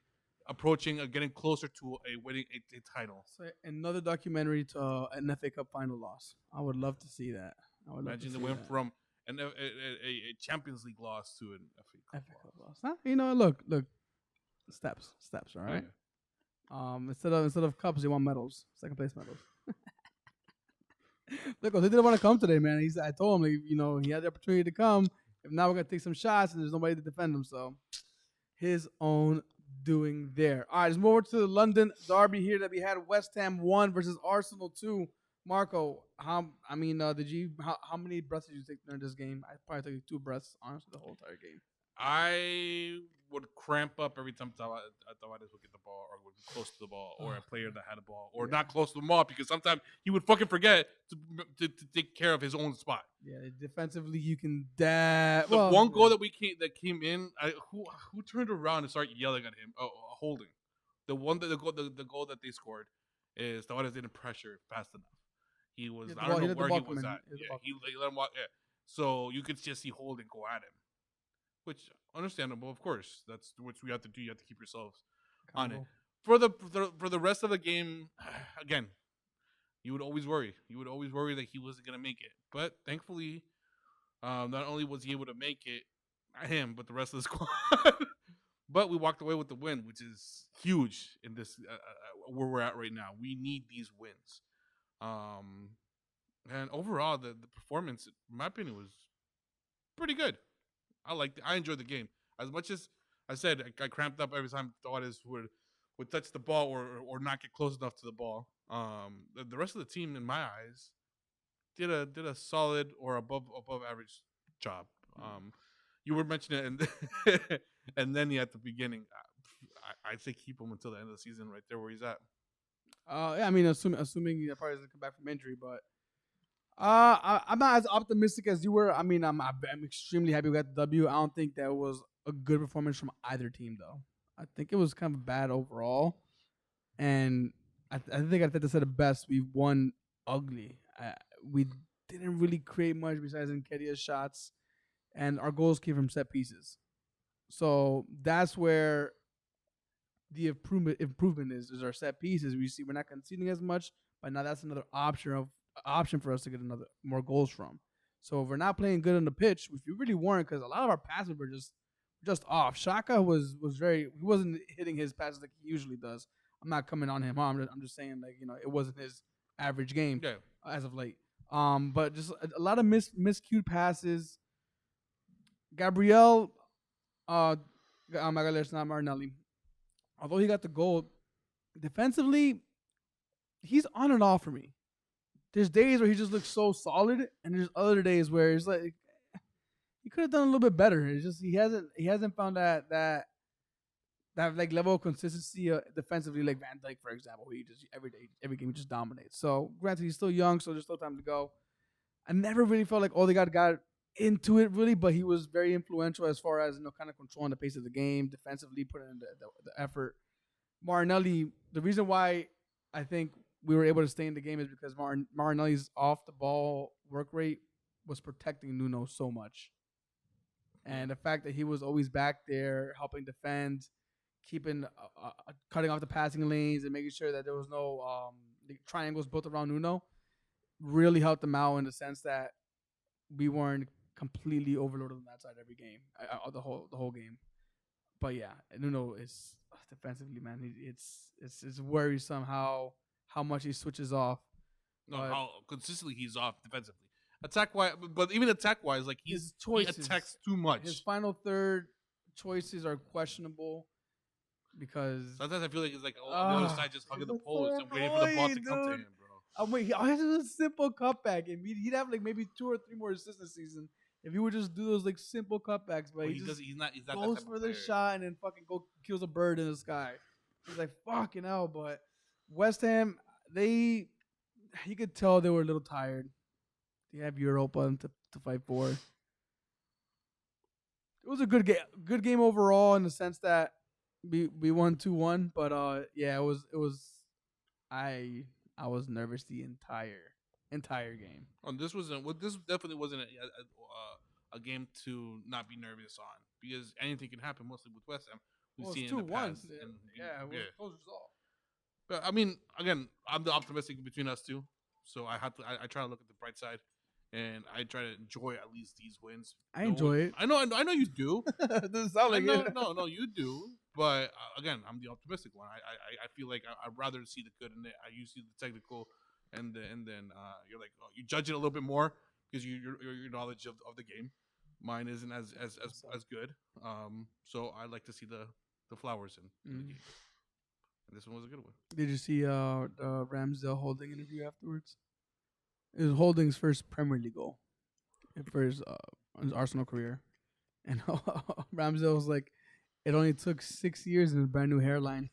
approaching or getting closer to a winning a title. So another documentary to an FA Cup final loss. I would love to see that. Imagine they went from a Champions League loss to an FA Cup loss. Huh? Look, steps. All right. Yeah. Instead of cups, they want medals, second place medals. Look, they didn't want to come today, man. I told him, he had the opportunity to come. If not, we're gonna take some shots, and there's nobody to defend him. So, his own doing there. All right, let's move over to the London Darby here that we had. West Ham 1 versus Arsenal 2. Marco, how many breaths did you take during this game? I probably took 2 breaths, honestly, the whole entire game. I would cramp up every time Tavares would get the ball or would be close to the ball or a player that had a ball or not close to the ball because sometimes he would fucking forget to take care of his own spot. Yeah, defensively you can one goal that came in, who turned around and started yelling at him? Holding. The goal that they scored is Tavares didn't pressure fast enough. He was I don't know where he was at. Yeah, he let him walk. Yeah. So you could just see Holding go at him. Which understandable, of course. That's what we have to do. You have to keep yourselves on it. For the rest of the game, again, you would always worry. You would always worry that he wasn't gonna make it. But thankfully, not only was he able to make it, not him, but the rest of the squad. But we walked away with the win, which is huge in this where we're at right now. We need these wins. And overall, the performance, in my opinion, was pretty good. I enjoyed the game. As much as I said, I cramped up every time Tavares would touch the ball or not get close enough to the ball. The rest of the team, in my eyes, did a solid or above average job. You were mentioning it, and then at the beginning, I say keep him until the end of the season, right there where he's at. Yeah, I mean, assuming he probably doesn't come back from injury, but. I'm not as optimistic as you were. I mean, I'm extremely happy we got the W. I don't think that was a good performance from either team, though. I think it was kind of bad overall, and I think I said it best. We won ugly. We didn't really create much besides Nketiah's shots, and our goals came from set pieces. So that's where the improvement is our set pieces. We see we're not conceding as much, but now that's another option for us to get more goals from. So if we're not playing good on the pitch, which we really weren't, because a lot of our passes just off. Shaka was very. He wasn't hitting his passes like he usually does. I'm not coming on him. I'm just saying like it wasn't his average game as of late. But just a lot of miscued passes. Gabriel, Magalhaes, not Martinelli. Although he got the goal, defensively, he's on and off for me. There's days where he just looks so solid, and there's other days where it's like he could have done a little bit better. It's just he hasn't found that like level of consistency defensively, like Van Dijk, for example, where he just every game he just dominates. So granted, he's still young, so there's still time to go. I never really felt like Odegaard got into it really, but he was very influential as far as kind of controlling the pace of the game, defensively putting in the effort. Martinelli, the reason why I think we were able to stay in the game is because Martinelli's off the ball work rate was protecting Nuno so much, and the fact that he was always back there helping defend, keeping cutting off the passing lanes and making sure that there was no triangles built around Nuno really helped them out in the sense that we weren't completely overloaded on that side every game, the whole game. But yeah, Nuno is defensively, man. It's worrisome how much he switches off. No, how consistently he's off defensively. Attack wise, but even attack wise, like he attacks too much. His final third choices are questionable because sometimes I feel like it's like the other side just hugging the post and waiting for the ball to come to him, bro. He always has a simple cutback, and he'd have like maybe 2 or 3 more assists this season if he would just do those like simple cutbacks. But he's not goes for the shot and then fucking kills a bird in the sky. He's like fucking hell. But West Ham, you could tell they were a little tired. They have Europa to fight for. It was a good game overall in the sense that we won 2-1. But yeah, it was I was nervous the entire game. This definitely wasn't a game to not be nervous on because anything can happen. Mostly with West Ham, we've seen it in the past. It was a close result. But I mean, again, I'm the optimistic between us two, so I try to look at the bright side, and I try to enjoy at least these wins. I enjoy it. I know you do. Doesn't sound like it. No, you do. But again, I'm the optimistic one. I feel like I'd rather see the good in it. You see the technical, and then you're like you judge it a little bit more because your knowledge of the game. Mine isn't as good. So I like to see the flowers in the game. And this one was a good one. Did you see the Ramsdale Holding interview afterwards? It was Holding's first Premier League goal for his Arsenal career, and Ramsdale was like, "It only took 6 years and a brand new hairline."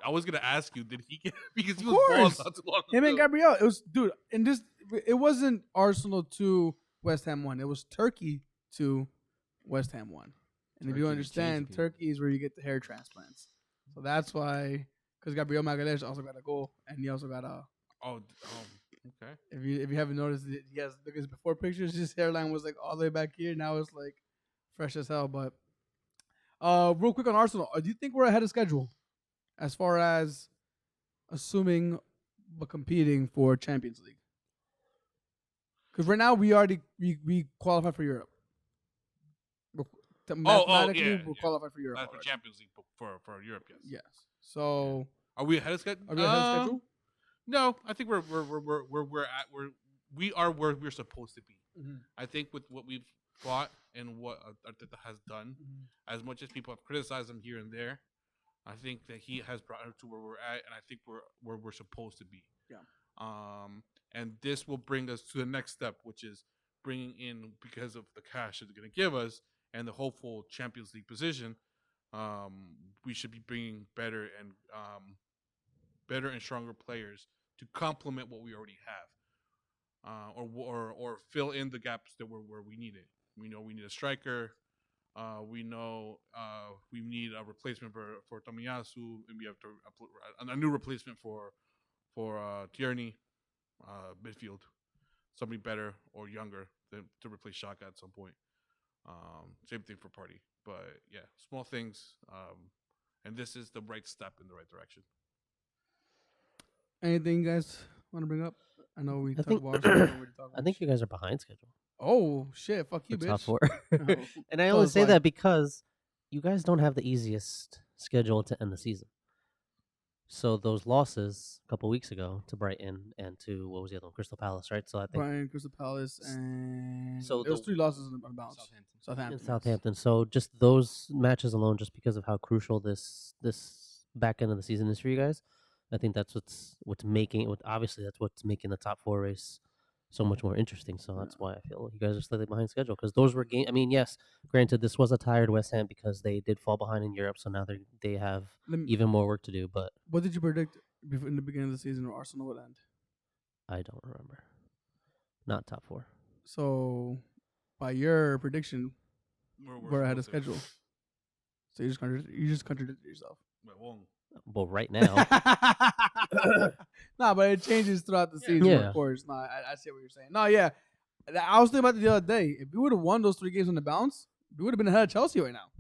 I was gonna ask you, did he get because he of was course. bald not too long Him ago. and Gabriel. It was it wasn't Arsenal 2, West Ham 1. It was Turkey 2, West Ham 1. And if you understand, Turkey is where you get the hair transplants. So that's why, because Gabriel Magalhaes also got a goal, and he also got a. Okay. If you haven't noticed, he has look at his before pictures. His hairline was like all the way back here. Now it's like fresh as hell. But real quick on Arsenal, do you think we're ahead of schedule as far as assuming but competing for Champions League? Because right now we qualify for Europe. Mathematically, we're qualified for Europe. Not for Champions League, but for Europe, yes. Yes. So are we ahead of schedule? No, I think we are where we're supposed to be. Mm-hmm. I think with what we've fought and what Arteta has done, as much as people have criticized him here and there, I think that he has brought us to where we're at, and I think we're where we're supposed to be. Yeah. And this will bring us to the next step, which is bringing in, because of the cash it's going to give us and the hopeful Champions League position, we should be bringing better and stronger players to complement what we already have, or fill in the gaps that where we need it. We know we need a striker. We know we need a replacement for Tomiyasu, and we have a new replacement for Tierney, midfield, somebody better or younger to replace Shaka at some point. Same thing for Party, but yeah, small things, and this is the right step in the right direction. Anything you guys want to bring up? I know we talked about Arsenal. I think you guys are behind schedule. Oh shit! Fuck you, for bitch. top 4. Oh. And I Tell only us say why. that because you guys don't have the easiest schedule to end the season. So those losses a couple weeks ago to Brighton and to what was the other one, Crystal Palace, right? So I think Brian, Crystal Palace, and So there was the- 3 losses on bounce. Southampton. Southampton. in yes. Southampton. So just those matches alone, just because of how crucial this back end of the season is for you guys, I think that's what's making it. Obviously, that's what's making the top 4 race so much more interesting. So that's why I feel you guys are slightly behind schedule because those were game. I mean, yes, granted, this was a tired West Ham because they did fall behind in Europe, so now they have Let me- even more work to do. But What did you predict before in the beginning of the season where Arsenal would end? I don't remember. Not top 4. So, by your prediction, we're ahead of supposed to- schedule. So you just contradicted yourself. Well, won't. Well, right now, Nah, but it changes throughout the season, Yeah. of course. No, I see what you're saying. No, yeah. I was thinking about it the other day. If we would have won those 3 games on the bounce, we would have been ahead of Chelsea right now.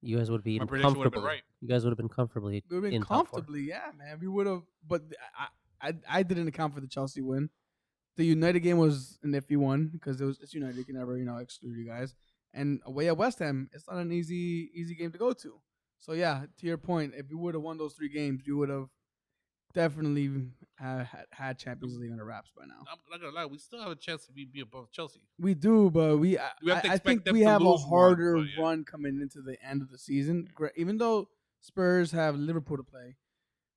you guys would be My prediction would have been comfortably. right. You guys would have been comfortably We would have been in top 4. comfortably, yeah, man. We would have, but I didn't account for the Chelsea win. The United game was an iffy one because it's United. You can never exclude you guys. And away at West Ham, it's not an easy game to go to. So yeah, to your point, if we would have won those 3 games, you would have definitely had Champions League on the wraps by now. I'm not gonna lie, we still have a chance to be above Chelsea. We do, but We have to I expect think them we to have a lose one, harder but yeah. run coming into the end of the season. Even though Spurs have Liverpool to play,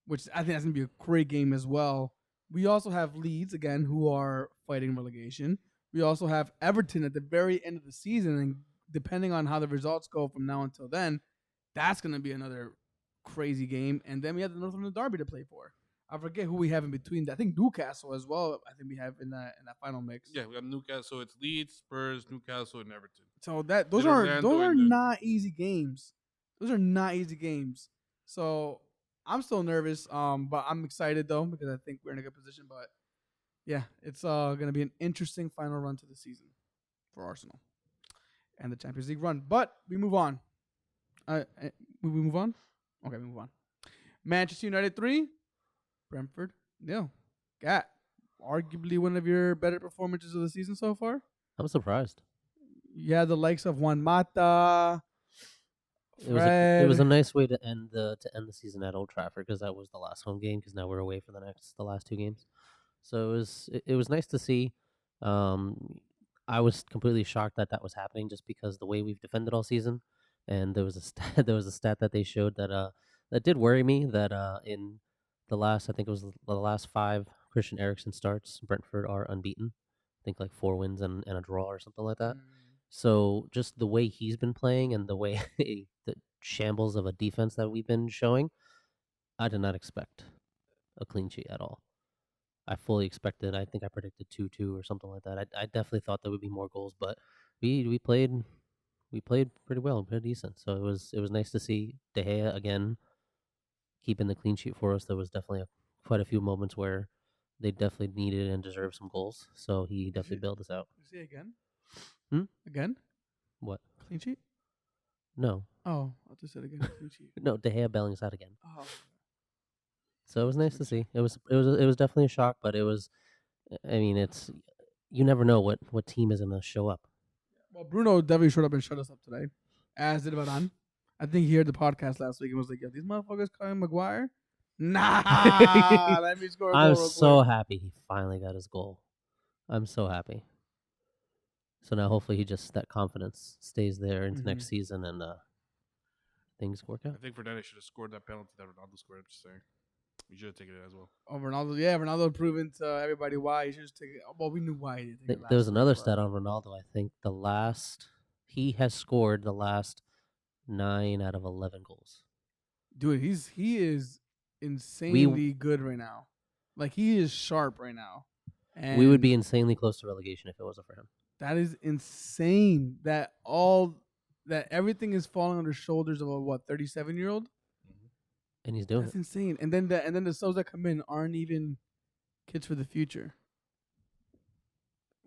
which I think that's gonna be a great game as well. We also have Leeds again, who are fighting relegation. We also have Everton at the very end of the season, and depending on how the results go from now until then, that's gonna be another crazy game. And then we have the London Darby to play for. I forget who we have in between. I think Newcastle as well. I think we have in that final mix. Yeah, we have Newcastle. It's Leeds, Spurs, Newcastle, and Everton. So those Then are Orlando and then- not easy games. Those are not easy games. So I'm still nervous. But I'm excited though because I think we're in a good position. But yeah, it's gonna be an interesting final run to the season for Arsenal and the Champions League run. But we move on. We move on. Okay, we move on. Manchester United 3, Brentford 0. Gat, arguably one of your better performances of the season so far. I'm surprised. You had the likes of Juan Mata. It was a nice way to end the season at Old Trafford because that was the last home game because now we're away for the last 2 games. So it was nice to see. I was completely shocked that was happening just because the way we've defended all season, and there was a stat that they showed that did worry me that in the last I think it was the last 5 Christian Eriksen starts, Brentford are unbeaten. I think like 4 wins and a draw or something like that. So just the way he's been playing and the way the shambles of a defense that we've been showing, I did not expect a clean sheet at all. I fully expected. I think I predicted 2-2 or something like that. I definitely thought there would be more goals, but we played pretty well, pretty decent. So it was nice to see De Gea again keeping the clean sheet for us. There was definitely quite a few moments where they definitely needed and deserved some goals. So he definitely bailed us out. You see again? Hmm? Again? What? Clean sheet? No, Oh, I just said again. Clean sheet. no, De Gea bailing us out again. Oh. So it was nice to see. It was definitely a shock, but it was. I mean, it's you never know what team is gonna show up. Well, Bruno definitely showed up and shut us up today, as did Varane. I think he heard the podcast last week and was like, "Yo, these motherfuckers calling Maguire? Nah, let me score a goal I'm real so quick." happy he finally got his goal. I'm so happy. So now hopefully that confidence stays there into next season and things work I out. think Fernandes should have scored that penalty that Ronaldo scored. I'm just saying. We should have taken it as well. Oh, Ronaldo. Yeah, Ronaldo proving to everybody why he should just take it. Well, we knew why he didn't take it. There was last another time, stat on Ronaldo. I think he has scored the last 9 out of 11 goals. dude, he is insanely good right now. Like he is sharp right now. And We would be insanely close to relegation if it wasn't for him. That is insane. That everything is falling on the shoulders of a 37-year-old. And he's doing That's it. insane. And then the subs that come in aren't even kids for the future.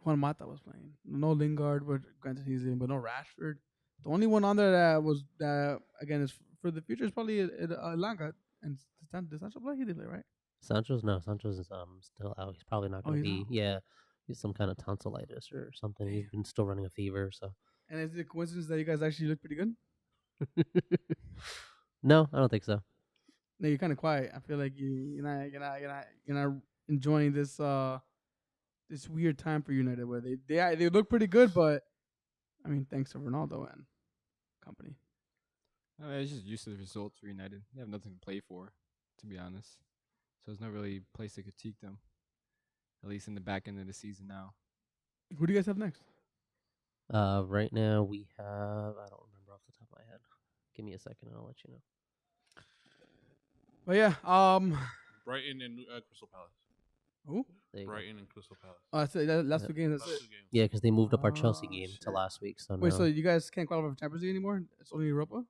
Juan Mata was playing. No Lingard, but granted he's in, but no Rashford. The only one on there that again is for the future is probably Langa. And did Sancho play? He did play, right? Sancho's is still out. He's probably not going to he's be. out? Yeah, He's some kind of tonsillitis or something. He's been still running a fever. So And is it a coincidence that you guys actually look pretty good? no, I don't think so. No, you're kind of quiet. I feel like you're not enjoying this this weird time for United where they look pretty good, but I mean, thanks to Ronaldo and company. It's just used to the results for United. They have nothing to play for, to be honest. So there's no really place to critique them, at least in the back end of the season now. Who do you guys have next? Right now we have, I don't remember off the top of my head. Give me a second and I'll let you know. But yeah, Brighton and Crystal Palace. who? There you go. Brighton and Crystal Palace. Oh, that's it. Last Yeah. two games. That's Last it. 2 games. Yeah, because they moved up our Chelsea Oh, game shit. to last week. So Wait, now, so you guys can't qualify for Champions League anymore? It's only Europa,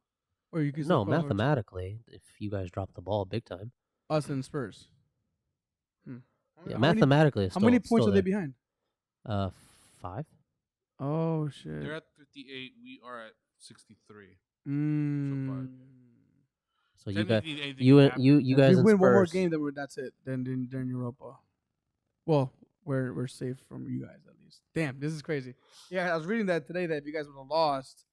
or you can still no, qualify for mathematically, if you guys drop the ball big time, us and Spurs. yeah, How many- mathematically, it's How many still points are they there. behind? 5. Oh shit. They're at 58. We are at 63. So you guys, Technically, anything you can and happen. you guys we and win one more Spurs- game, then that's it. Then Europa. Well, we're safe from you guys at least. Damn, this is crazy. Yeah, I was reading that today that if you guys would have lost,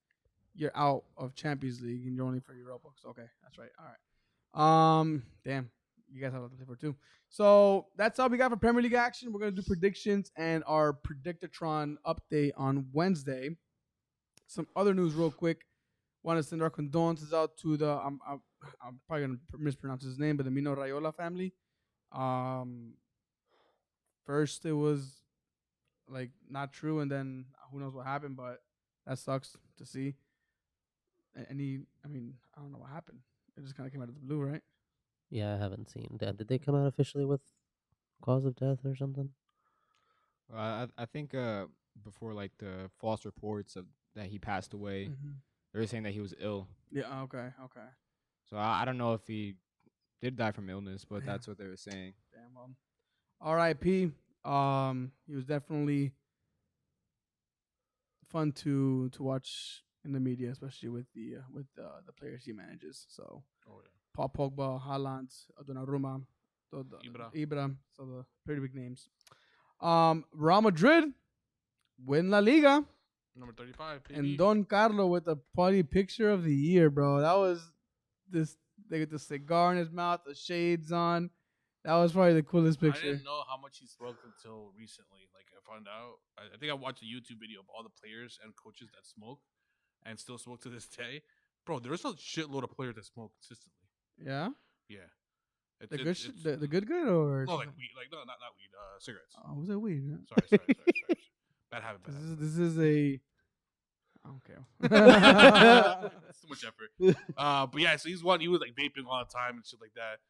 you're out of Champions League and you're only for Europa. So, okay, that's right. All right. Damn, you guys have a lot to play for too. So that's all we got for Premier League action. We're gonna do predictions and our Predictatron update on Wednesday. Some other news, real quick. Want to send our condolences out to the I'm probably gonna mispronounce his name, but the Mino Raiola family. First it was like not true, and then who knows what happened, but that sucks to see. I mean, I don't know what happened. It just kind of came out of the blue, right? Yeah, I haven't seen. Did they come out officially with cause of death or something? I think before like the false reports of that he passed away, they were saying that he was ill. Yeah. Okay. So I don't know if he did die from illness, but Damn. that's what they were saying. Damn. Well, R.I.P. He was definitely fun to watch in the media, especially with the players he manages. So Oh, yeah. Paul Pogba, Haaland, Donnarumma, Ibra. So the pretty big names. Real Madrid win La Liga, Number 35. and baby. Don Carlo with the party picture of the year, bro. That was this. They get the cigar in his mouth, the shades on. That was probably the coolest I picture. didn't know how much he smoked until recently. Like, I found out. I think I watched a YouTube video of all the players and coaches that smoke and still smoke to this day. Bro, there's a shitload of players that smoke consistently. Yeah, Yeah. the good or No, like weed. Like, no, not weed. Cigarettes. Oh, was it weed? Huh? Sorry. Bad habit. This is a. I don't care. It's too much effort. But yeah, so he was like vaping all the time and shit like that.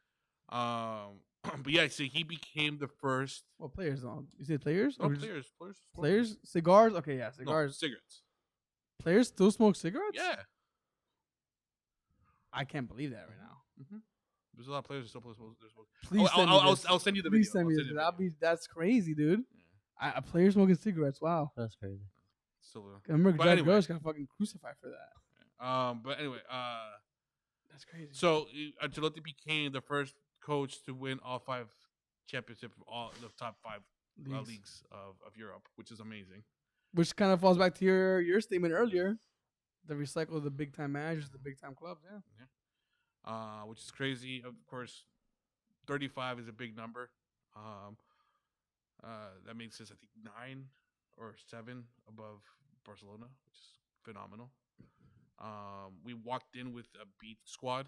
But yeah, so he became the first. What players? You say players? No, Or just players. Players? Cigars? Okay, yeah, No, cigars. cigarettes. Players still smoke cigarettes? Yeah. I can't believe that right now. There's a lot of players that still smoke. Please send me this. I'll send you the Please video. send me I'll this. send you the video. That's crazy, dude. Yeah. A player smoking cigarettes. Wow. That's crazy. Still, I remember But Jack anyway. Grealish got fucking crucified for that. but anyway, That's crazy. so Ancelotti became the first coach to win all 5 championships of all the top 5 leagues of Europe, which is amazing. Which kind of falls back to your statement earlier. The recycle of the big time managers, the big time clubs. Yeah. Which is crazy. Of course, 35 is a big number. That makes us, I think, 9 or 7 above Barcelona, which is phenomenal. We walked in with a beat squad,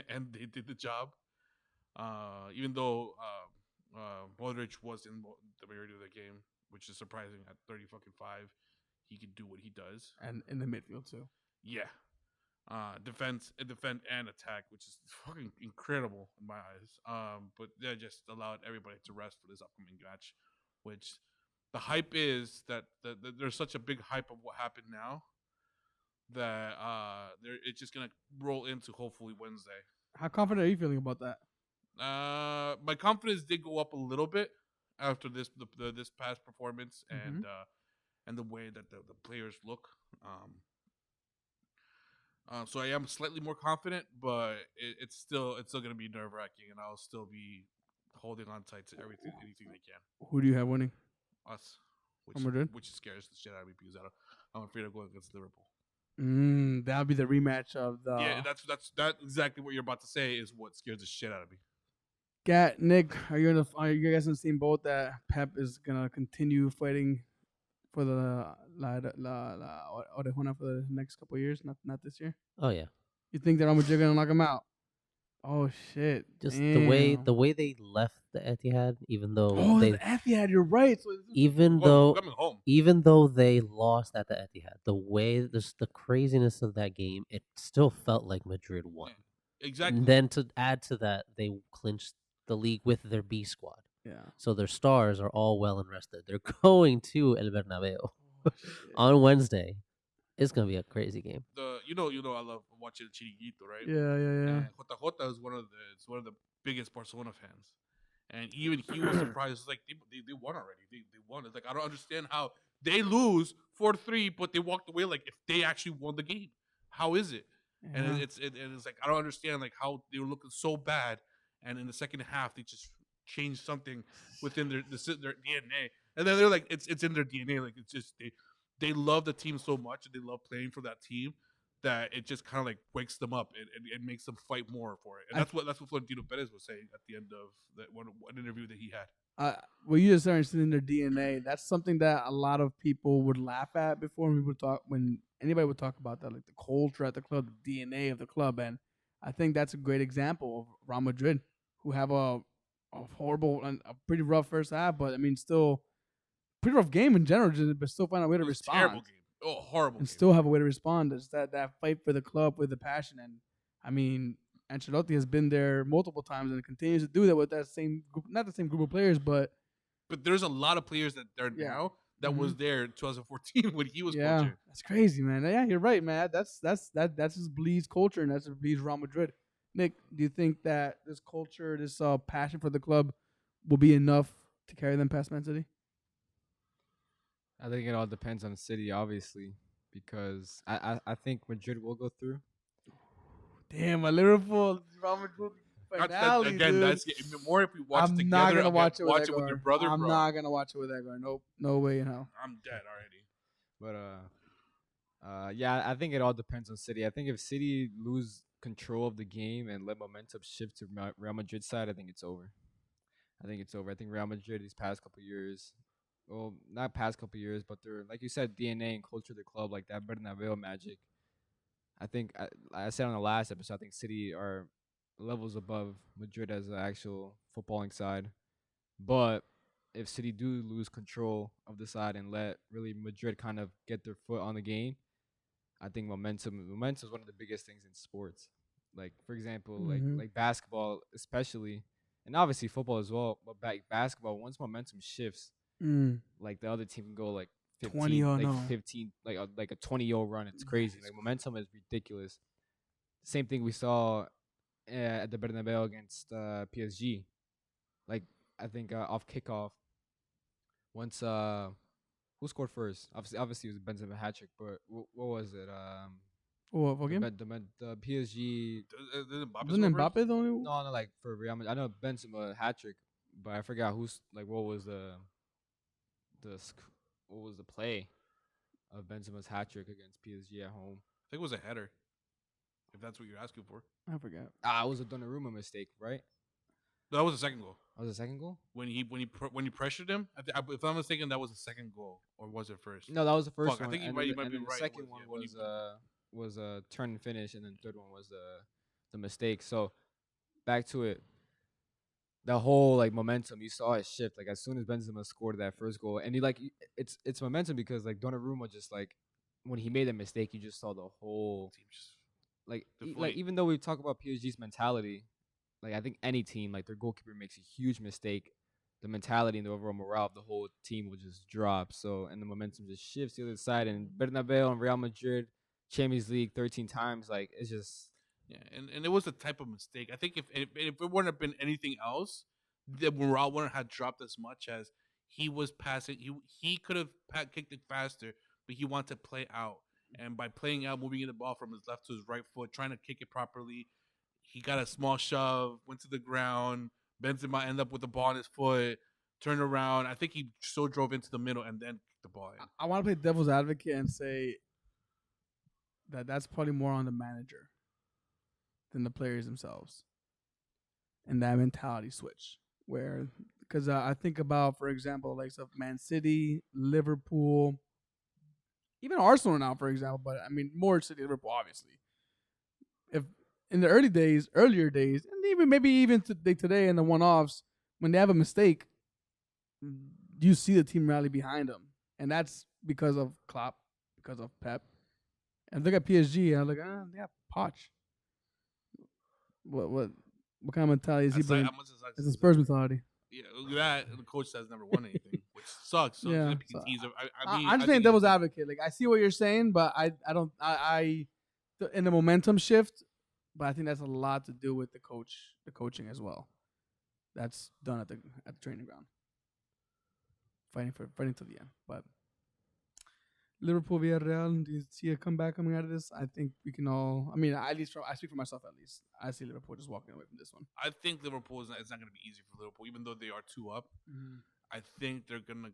and they did the job. Even though Modric was in the majority of the game, which is surprising. At 35, he could do what he does. And in the midfield too. Yeah. Defend and attack, which is fucking incredible in my eyes. But they just allowed everybody to rest for this upcoming match, which the hype is that there's such a big hype of what happened now that it's just gonna roll into hopefully Wednesday. How confident are you feeling about that? My confidence did go up a little bit after this past performance and the way that the players look. So I am slightly more confident, but it's still going to be nerve wracking, and I'll still be holding on tight to anything they can. Who do you have winning? Us, Real Madrid? which scares the shit out of me because I'm afraid of going against Liverpool. That'll be the rematch of the. Yeah, that's exactly what you're about to say is what scares the shit out of me. Nick, are you guys in the same boat that Pep is gonna continue fighting for the Orejona for the next couple of years? Not this year. Oh yeah, You think that Real Madrid gonna knock him out? Oh shit! just Damn. the way they left the Etihad, even though Oh, they the Etihad. You're right. So even We're though coming home. even though they lost at the Etihad, the way the craziness of that game, it still felt like Madrid won. Yeah, exactly. And then to add to that, they clinched the league with their B squad. yeah. So their stars are all well and rested. They're going to El Bernabeu Oh, shit. on Wednesday. It's gonna be a crazy game. You know, I love watching Chiringuito, right? Yeah. And JJ is one of the biggest Barcelona fans, and even he was surprised. It's like they won already. They won. It's like I don't understand how they lose 4-3, but they walked away like if they actually won the game. How is it? And Yeah. it's like I don't understand like how they were looking so bad, and in the second half they just changed something within their DNA, and then they're like it's in their DNA. Like it's just they love the team so much and they love playing for that team that it just kind of like wakes them up and makes them fight more for it. And that's what Florentino Perez was saying at the end of that one interview that he had. Well, you just started in their DNA. That's something that a lot of people would laugh at before when anybody would talk about that, like the culture at the club, the DNA of the club, and I think that's a great example of Real Madrid, who have a horrible and a pretty rough first half, but I mean still pretty rough game in general, but still find a way to It was a respond. terrible game. Oh, horrible And game. still have a way to respond. It's that fight for the club with the passion. And I mean, Ancelotti has been there multiple times and continues to do that with that same group, not the same group of players, but there's a lot of players that are now that was there in 2014 when he was coaching. That's crazy, man. Yeah, you're right, man. That's just Bleed's culture, and that's Bleed's Real Madrid. Nick, do you think that this culture, this passion for the club, will be enough to carry them past Man City? I think it all depends on the city, obviously, because I think Madrid will go through. Damn, my Liverpool Real Madrid finale, Again, dude. that's more if we watch I'm together. not gonna watch it with your brother. I'm bro. not gonna watch it with Edgar. Nope, no way in hell. I'm dead already. But yeah, I think it all depends on City. I think if City lose control of the game and let momentum shift to Real Madrid side, I think it's over. I think Real Madrid these past couple years, well, not past couple years, but they're like you said, DNA and culture of the club, like that Bernabeu magic. I think I said on the last episode, I think City are levels above Madrid as an actual footballing side. But if City do lose control of the side and let really Madrid kind of get their foot on the game, I think momentum is one of the biggest things in sports. Like for example, like basketball especially, and obviously football as well. But basketball, once momentum shifts, like the other team can go like 15, like a 20-0 run. It's crazy. Like momentum is ridiculous. Same thing we saw at the Bernabeu against PSG. Like I think off kickoff, once who scored first? Obviously it was Benzema hat trick, but what was it? What game? The PSG. Wasn't Mbappe the only one? No, like for Real Madrid. I know Benzema hat trick, but I forgot who's like what was the play of Benzema's hat trick against PSG at home. I think it was a header, if that's what you're asking for. I forgot. It was a Donnarumma mistake, right? No, that was the second goal. That was the second goal? When he pressured him, if I'm mistaken, that was the second goal, or was it first? No, that was the first one. I think you might be right. The second one was a turn and finish, and then the third one was the mistake. So back to it. The whole like momentum, you saw it shift. Like as soon as Benzema scored that first goal, and it's momentum because like Donnarumma just like when he made a mistake, you just saw the whole team just like even though we talk about PSG's mentality, like I think any team like their goalkeeper makes a huge mistake, the mentality and the overall morale of the whole team will just drop. So and the momentum just shifts to the other side. And Bernabeu and Real Madrid, Champions League 13 times, like it's just. Yeah, and it was a type of mistake. I think if it wouldn't have been anything else, the morale wouldn't have dropped as much as he was passing. He could have kicked it faster, but he wanted to play out. And by playing out, moving the ball from his left to his right foot, trying to kick it properly, he got a small shove, went to the ground. Benzema ended up with the ball on his foot, turned around. I think he so drove into the middle and then kicked the ball in. I want to play devil's advocate and say that that's probably more on the manager than the players themselves, and that mentality switch. Where, because I think about, for example, like stuff Man City, Liverpool, even Arsenal now, for example. But I mean, more City, Liverpool, obviously. If in the earlier days, and even maybe even today in the one-offs, when they have a mistake, you see the team rally behind them, and that's because of Klopp, because of Pep. And look at PSG, I'm like, they got Poch. What kind of mentality is he bringing? It's a Spurs mentality. Yeah, look at that. The coach has never won anything, which sucks. So Yeah, I'm just saying devil's advocate. Like, I see what you're saying, but I don't in the momentum shift. But I think that's a lot to do with the coaching as well. That's done at the training ground, fighting to the end. But Liverpool Villarreal, do you see a comeback coming out of this? I think we can all. I mean, I speak for myself at least. I see Liverpool just walking away from this one. I think Liverpool it's not going to be easy for Liverpool, even though they are 2 up. Mm-hmm. I think they're going to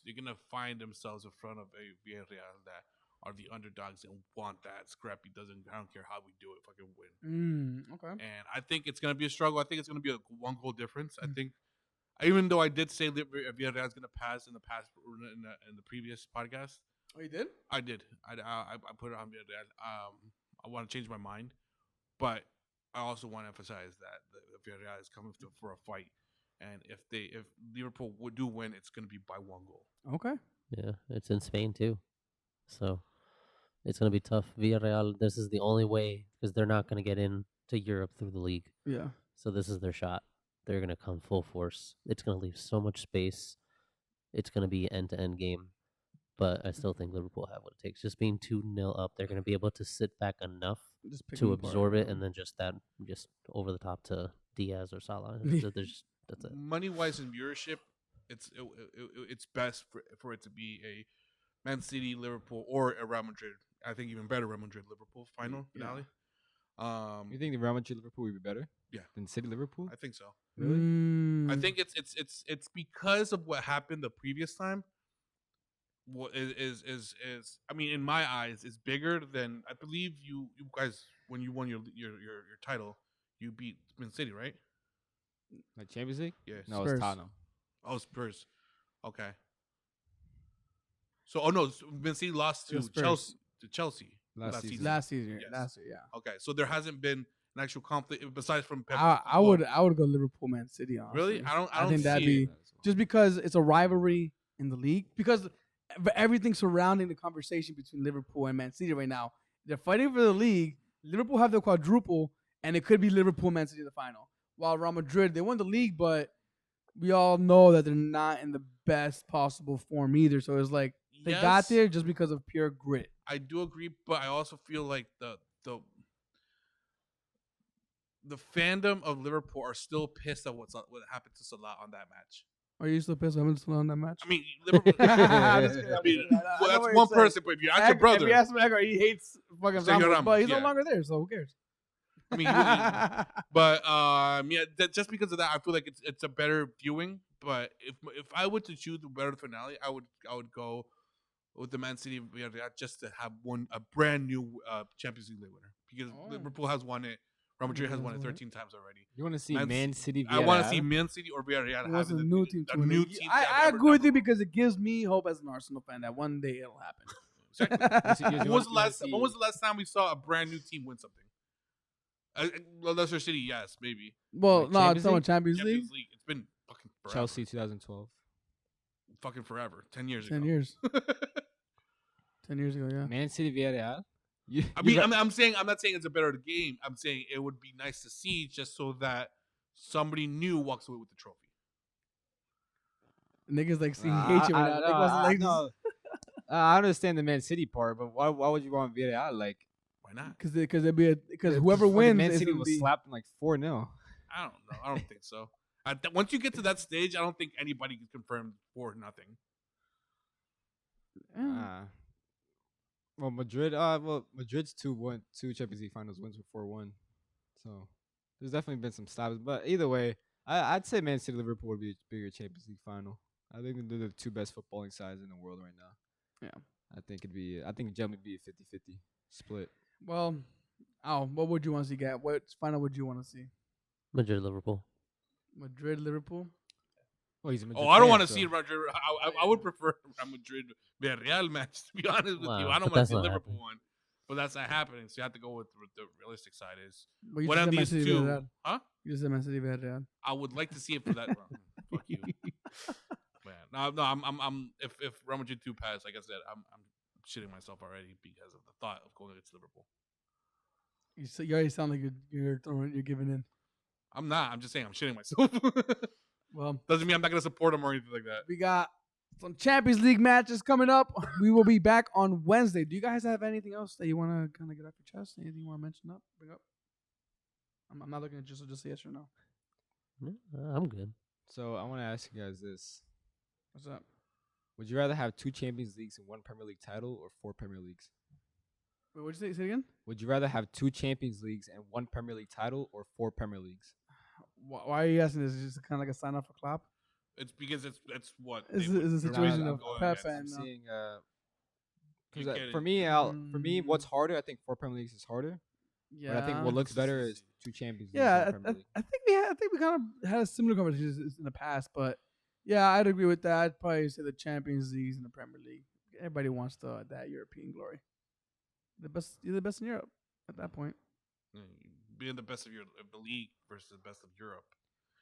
they're going to find themselves in front of a Villarreal that are the underdogs and want that scrappy. I don't care how we do it, fucking win. Okay. And I think it's going to be a struggle. I think it's going to be a 1-goal difference. I think, even though I did say Villarreal is going to pass in the previous podcast. Oh, you did? I did. I put it on Villarreal. I want to change my mind, but I also want to emphasize that the Villarreal is coming for a fight, and if Liverpool do win, it's going to be by 1 goal. Okay. Yeah, it's in Spain too, so it's going to be tough. Villarreal, this is the only way because they're not going to get into Europe through the league. Yeah. So this is their shot. They're going to come full force. It's going to leave so much space. It's going to be end-to-end game. But I still think Liverpool have what it takes. Just being 2-0 up, they're going to be able to sit back enough to absorb it, and then just over the top to Diaz or Salah. That's it. Money-wise and viewership, it's best for it to be a Man City, Liverpool, or a Real Madrid. I think even better, Real Madrid, Liverpool finale. You think the Real Madrid, Liverpool would be better? Yeah, than City, Liverpool. I think so. Really? I think it's because of what happened the previous time. What is I mean, in my eyes, is bigger than, I believe you guys, when you won your title, you beat Man City, right? Like Champions League? Yeah. No, Spurs. it's Tottenham. Oh, Spurs. Okay. So, Man City lost to Chelsea. Last season. Last season, Yes. last year, yeah. Okay, so there hasn't been an actual conflict besides from Pep. I would go Liverpool, Man City. Honestly. Really? I don't think that'd be just because it's a rivalry in the league. Because everything surrounding the conversation between Liverpool and Man City right now, they're fighting for the league. Liverpool have the quadruple, and it could be Liverpool, Man City in the final. While Real Madrid, they won the league, but we all know that they're not in the best possible form either. So it's like they got there just because of pure grit. I do agree, but I also feel like the fandom of Liverpool are still pissed at what happened to Salah on that match. Are you still pissed? I'm still on that match. I mean, Liverpool. Well, that's one person, but if you ask your brother, if you ask Maggar, he hates fucking Ramos, but he's no longer there, so who cares? I mean, but just because of that, I feel like it's a better viewing. But if I were to choose the better finale, I would go with the Man City just to have a brand new Champions League winner, because Liverpool has won it. Real Madrid has won it 13 times already. You want to see Man City? I want to see Man City or Villarreal having a new team. I agree with you because it gives me hope as an Arsenal fan that one day it'll happen. Exactly. When was the last time we saw a brand new team win something? Leicester City, yes, maybe. Well, no, it's not Champions League. It's been fucking forever. Chelsea 2012. Fucking forever. 10 years ago. 10 years. 10 years ago, yeah. Man City Villarreal. I'm not saying it's a better game. I'm saying it would be nice to see just so that somebody new walks away with the trophy. Niggas like seeing hate you right now. I understand the Man City part, but why would you want Villarreal? Like, why not? Because whoever wins, Man City was slapped in like 4-0. I don't know. I don't think so. Once you get to that stage, I don't think anybody can confirm 4-0. Well, Madrid. Madrid's two Champions League finals wins with 4-1. So there's definitely been some stabs, but either way, I'd say Man City Liverpool would be a bigger Champions League final. I think they're the two best footballing sides in the world right now. Yeah. I think it'd generally be a 50-50 split. Well, what would you want to see, Gat? What final would you want to see? Madrid, Liverpool. Madrid, Liverpool. Well, he's a Madrid Oh, I don't fan, want to so- see Roger. I would prefer a Madrid Villarreal match. To be honest with you, Wow, I don't but want to that's see not Liverpool happening. one, but that's not happening. So you have to go with the realistic side. Is Well, you what just of said Man these City, two? Villarreal. Huh? You just said Man City, Villarreal. I would like to see it for that. Fuck you, man. No. I'm. If Real Madrid 2 pass, like I said, I'm shitting myself already because of the thought of going against Liverpool. You already sound like you're giving in. I'm not. I'm just saying I'm shitting myself. Well, Doesn't mean I'm not gonna support them or anything like that. we got some Champions League matches coming up. We will be back on Wednesday. Do you guys have anything else that you want to kind of get off your chest? Anything you want to mention up? Bring up? I'm not looking at just yes or no. I'm good. So I want to ask you guys this: What's up? would you rather have 2 Champions Leagues and 1 Premier League title, or 4 Premier Leagues? Wait, what'd you say? Say it again? Would you rather have 2 Champions Leagues and 1 Premier League title, or 4 Premier Leagues? Why are you asking this? Is it just kind of like a sign off for clap? It's because it's what Is they it- is would a rather situation go of against. Pep I'm and seeing You because get for it. me, what's harder? I think 4 Premier Leagues is harder. yeah. But I think what looks better is Consistency. 2 Champions Leagues Yeah, and 1 Premier League. I think we kind of had a similar conversation in the past, but yeah, I'd agree with that. I'd probably say the Champions Leagues and the Premier League. Everybody wants that European glory. You're the best in Europe at that point. Being the best of the league versus the best of Europe.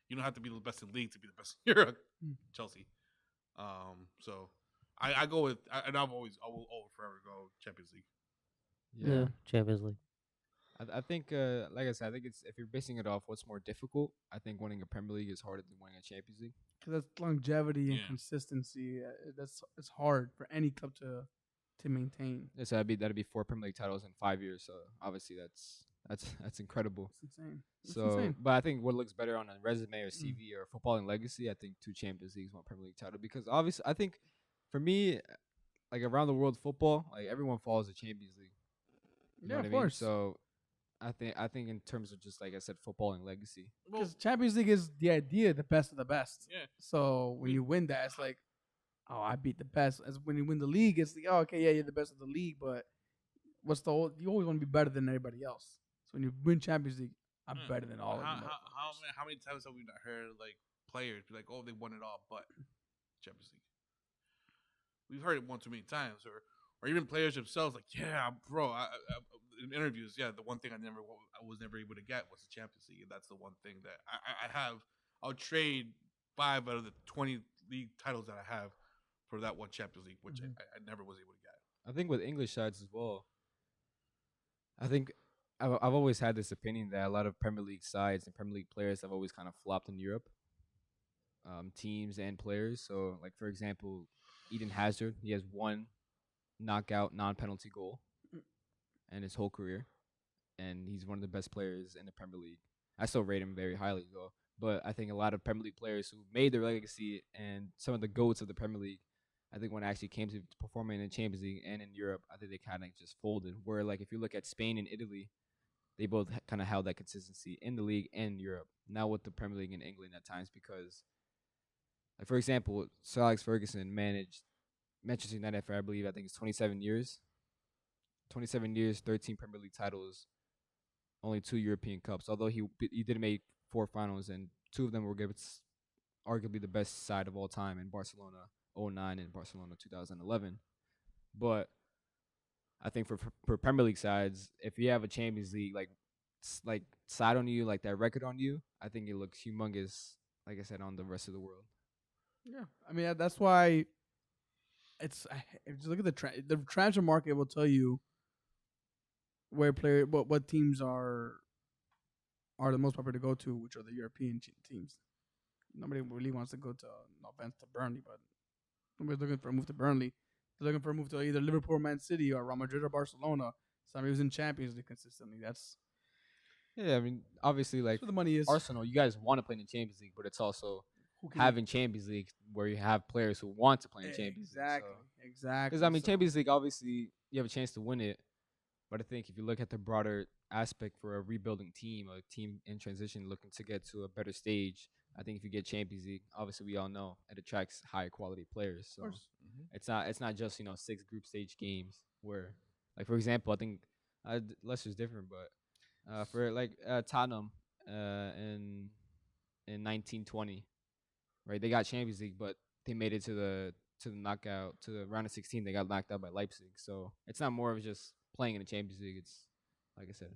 You don't have to be the best in league to be the best in Europe. Chelsea. So I go with and I will forever go Champions League. Yeah, Champions League. I think, like I said, I think it's if you're basing it off what's more difficult. I think winning a Premier League is harder than winning a Champions League. Because that's longevity and Yeah. consistency. It's hard for any club to maintain. Yeah, so that'd be 4 Premier League titles in 5 years. So obviously that's incredible. It's insane. It's So, insane. but I think what looks better on a resume or CV or footballing legacy, I think 2 Champions Leagues, 1 Premier League title. Because obviously, I think for me, like around the world football, like everyone follows the Champions League. You know Yeah, what of I mean? course. So I think in terms of just like I said, footballing legacy. Well, Because Champions League is the idea, the best of the best. yeah. So when you win that, it's like, oh, I beat the best. As when you win the league, it's like, oh, okay, yeah, you're the best of the league, but you always want to be better than everybody else. So when you win Champions League, I'm better than all of them. How many times have we not heard like players be like, oh, they won it all, but Champions League. We've heard it one too many times, or even players themselves like, yeah, bro. In interviews, yeah, the one thing I was never able to get was the Champions League, and that's the one thing that I have. I'll trade 5 out of the 20 league titles that I have for that one Champions League, which I never was able to get. I think with English sides as well. I think I've always had this opinion that a lot of Premier League sides and Premier League players have always kind of flopped in Europe. Teams and players. So, like for example, Eden Hazard, he has 1 knockout non-penalty goal in his whole career, and he's one of the best players in the Premier League. I still rate him very highly though, but I think a lot of Premier League players who made their legacy and some of the GOATs of the Premier League, I think when it actually came to performing in the Champions League and in Europe, I think they kind of just folded. Where like if you look at Spain and Italy, they both kind of held that consistency in the league and Europe. Now with the Premier League in England at times, because like for example, Sir Alex Ferguson managed Manchester United for I think it's 27 years. 27 years, 13 Premier League titles, only 2 European Cups. Although he did make 4 finals, and 2 of them were arguably the best side of all time in Barcelona 09 and Barcelona 2011. But I think for Premier League sides, if you have a Champions League like side on you, like that record on you, I think it looks humongous. Like I said, on the rest of the world. Yeah, I mean that's why if you look at the transfer market will tell you what teams are the most popular to go to, which are the European teams. Nobody really wants to go to, no offense to Burnley, but nobody's looking for a move to Burnley. They're looking for a move to either Liverpool, Man City, or Real Madrid or Barcelona. Somebody who's in Champions League consistently. That's Yeah, I mean, obviously, like where the money is. Arsenal, you guys want to play in the Champions League, but it's also Who can- having Champions League where you have players who want to play in Champions exactly, League. exactly. Because I mean, So- Champions League, obviously, you have a chance to win it, but I think if you look at the broader aspect for a rebuilding team, a team in transition looking to get to a better stage, I think if you get Champions League, obviously we all know it attracts high quality players. So Of course. it's not just 6 group stage games where, like for example, I think Leicester's different, but for Tottenham in 1920, right? They got Champions League, but they made it to the knockout to the round of 16. They got knocked out by Leipzig. So it's not more of just playing in the Champions League. It's like I said.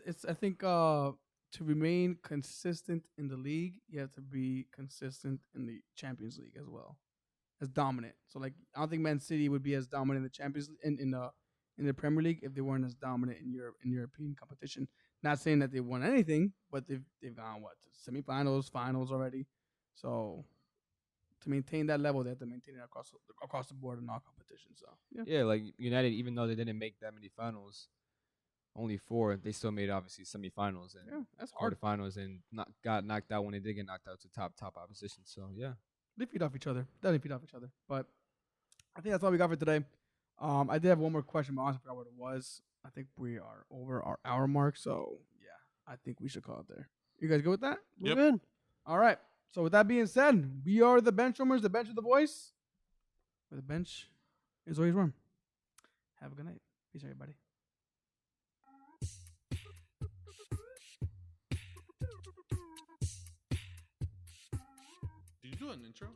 It's I think to remain consistent in the league, you have to be consistent in the Champions League as well, as dominant. So like I don't think Man City would be as dominant in the Champions in the Premier League if they weren't as dominant in European competition. Not saying that they won anything, but they've gone to semifinals, finals already. So to maintain that level, they have to maintain it across the board in all competitions. So Yeah, like United, even though they didn't make that many finals, only 4, they still made obviously semifinals and that's hard. quarterfinals and got knocked out when they did get knocked out to top opposition. So yeah, They feed off each other. Definitely feed off each other. But I think that's all we got for today. I did have one more question, but I honestly forgot what it was. I think we are over our hour mark. So yeah, I think we should call it there. You guys good with that? Yep. We're good. All right. So with that being said, we are the BenchWarmers, the bench with the voice. Where the bench is always warm. Have a good night. Peace, everybody. Did you do an intro?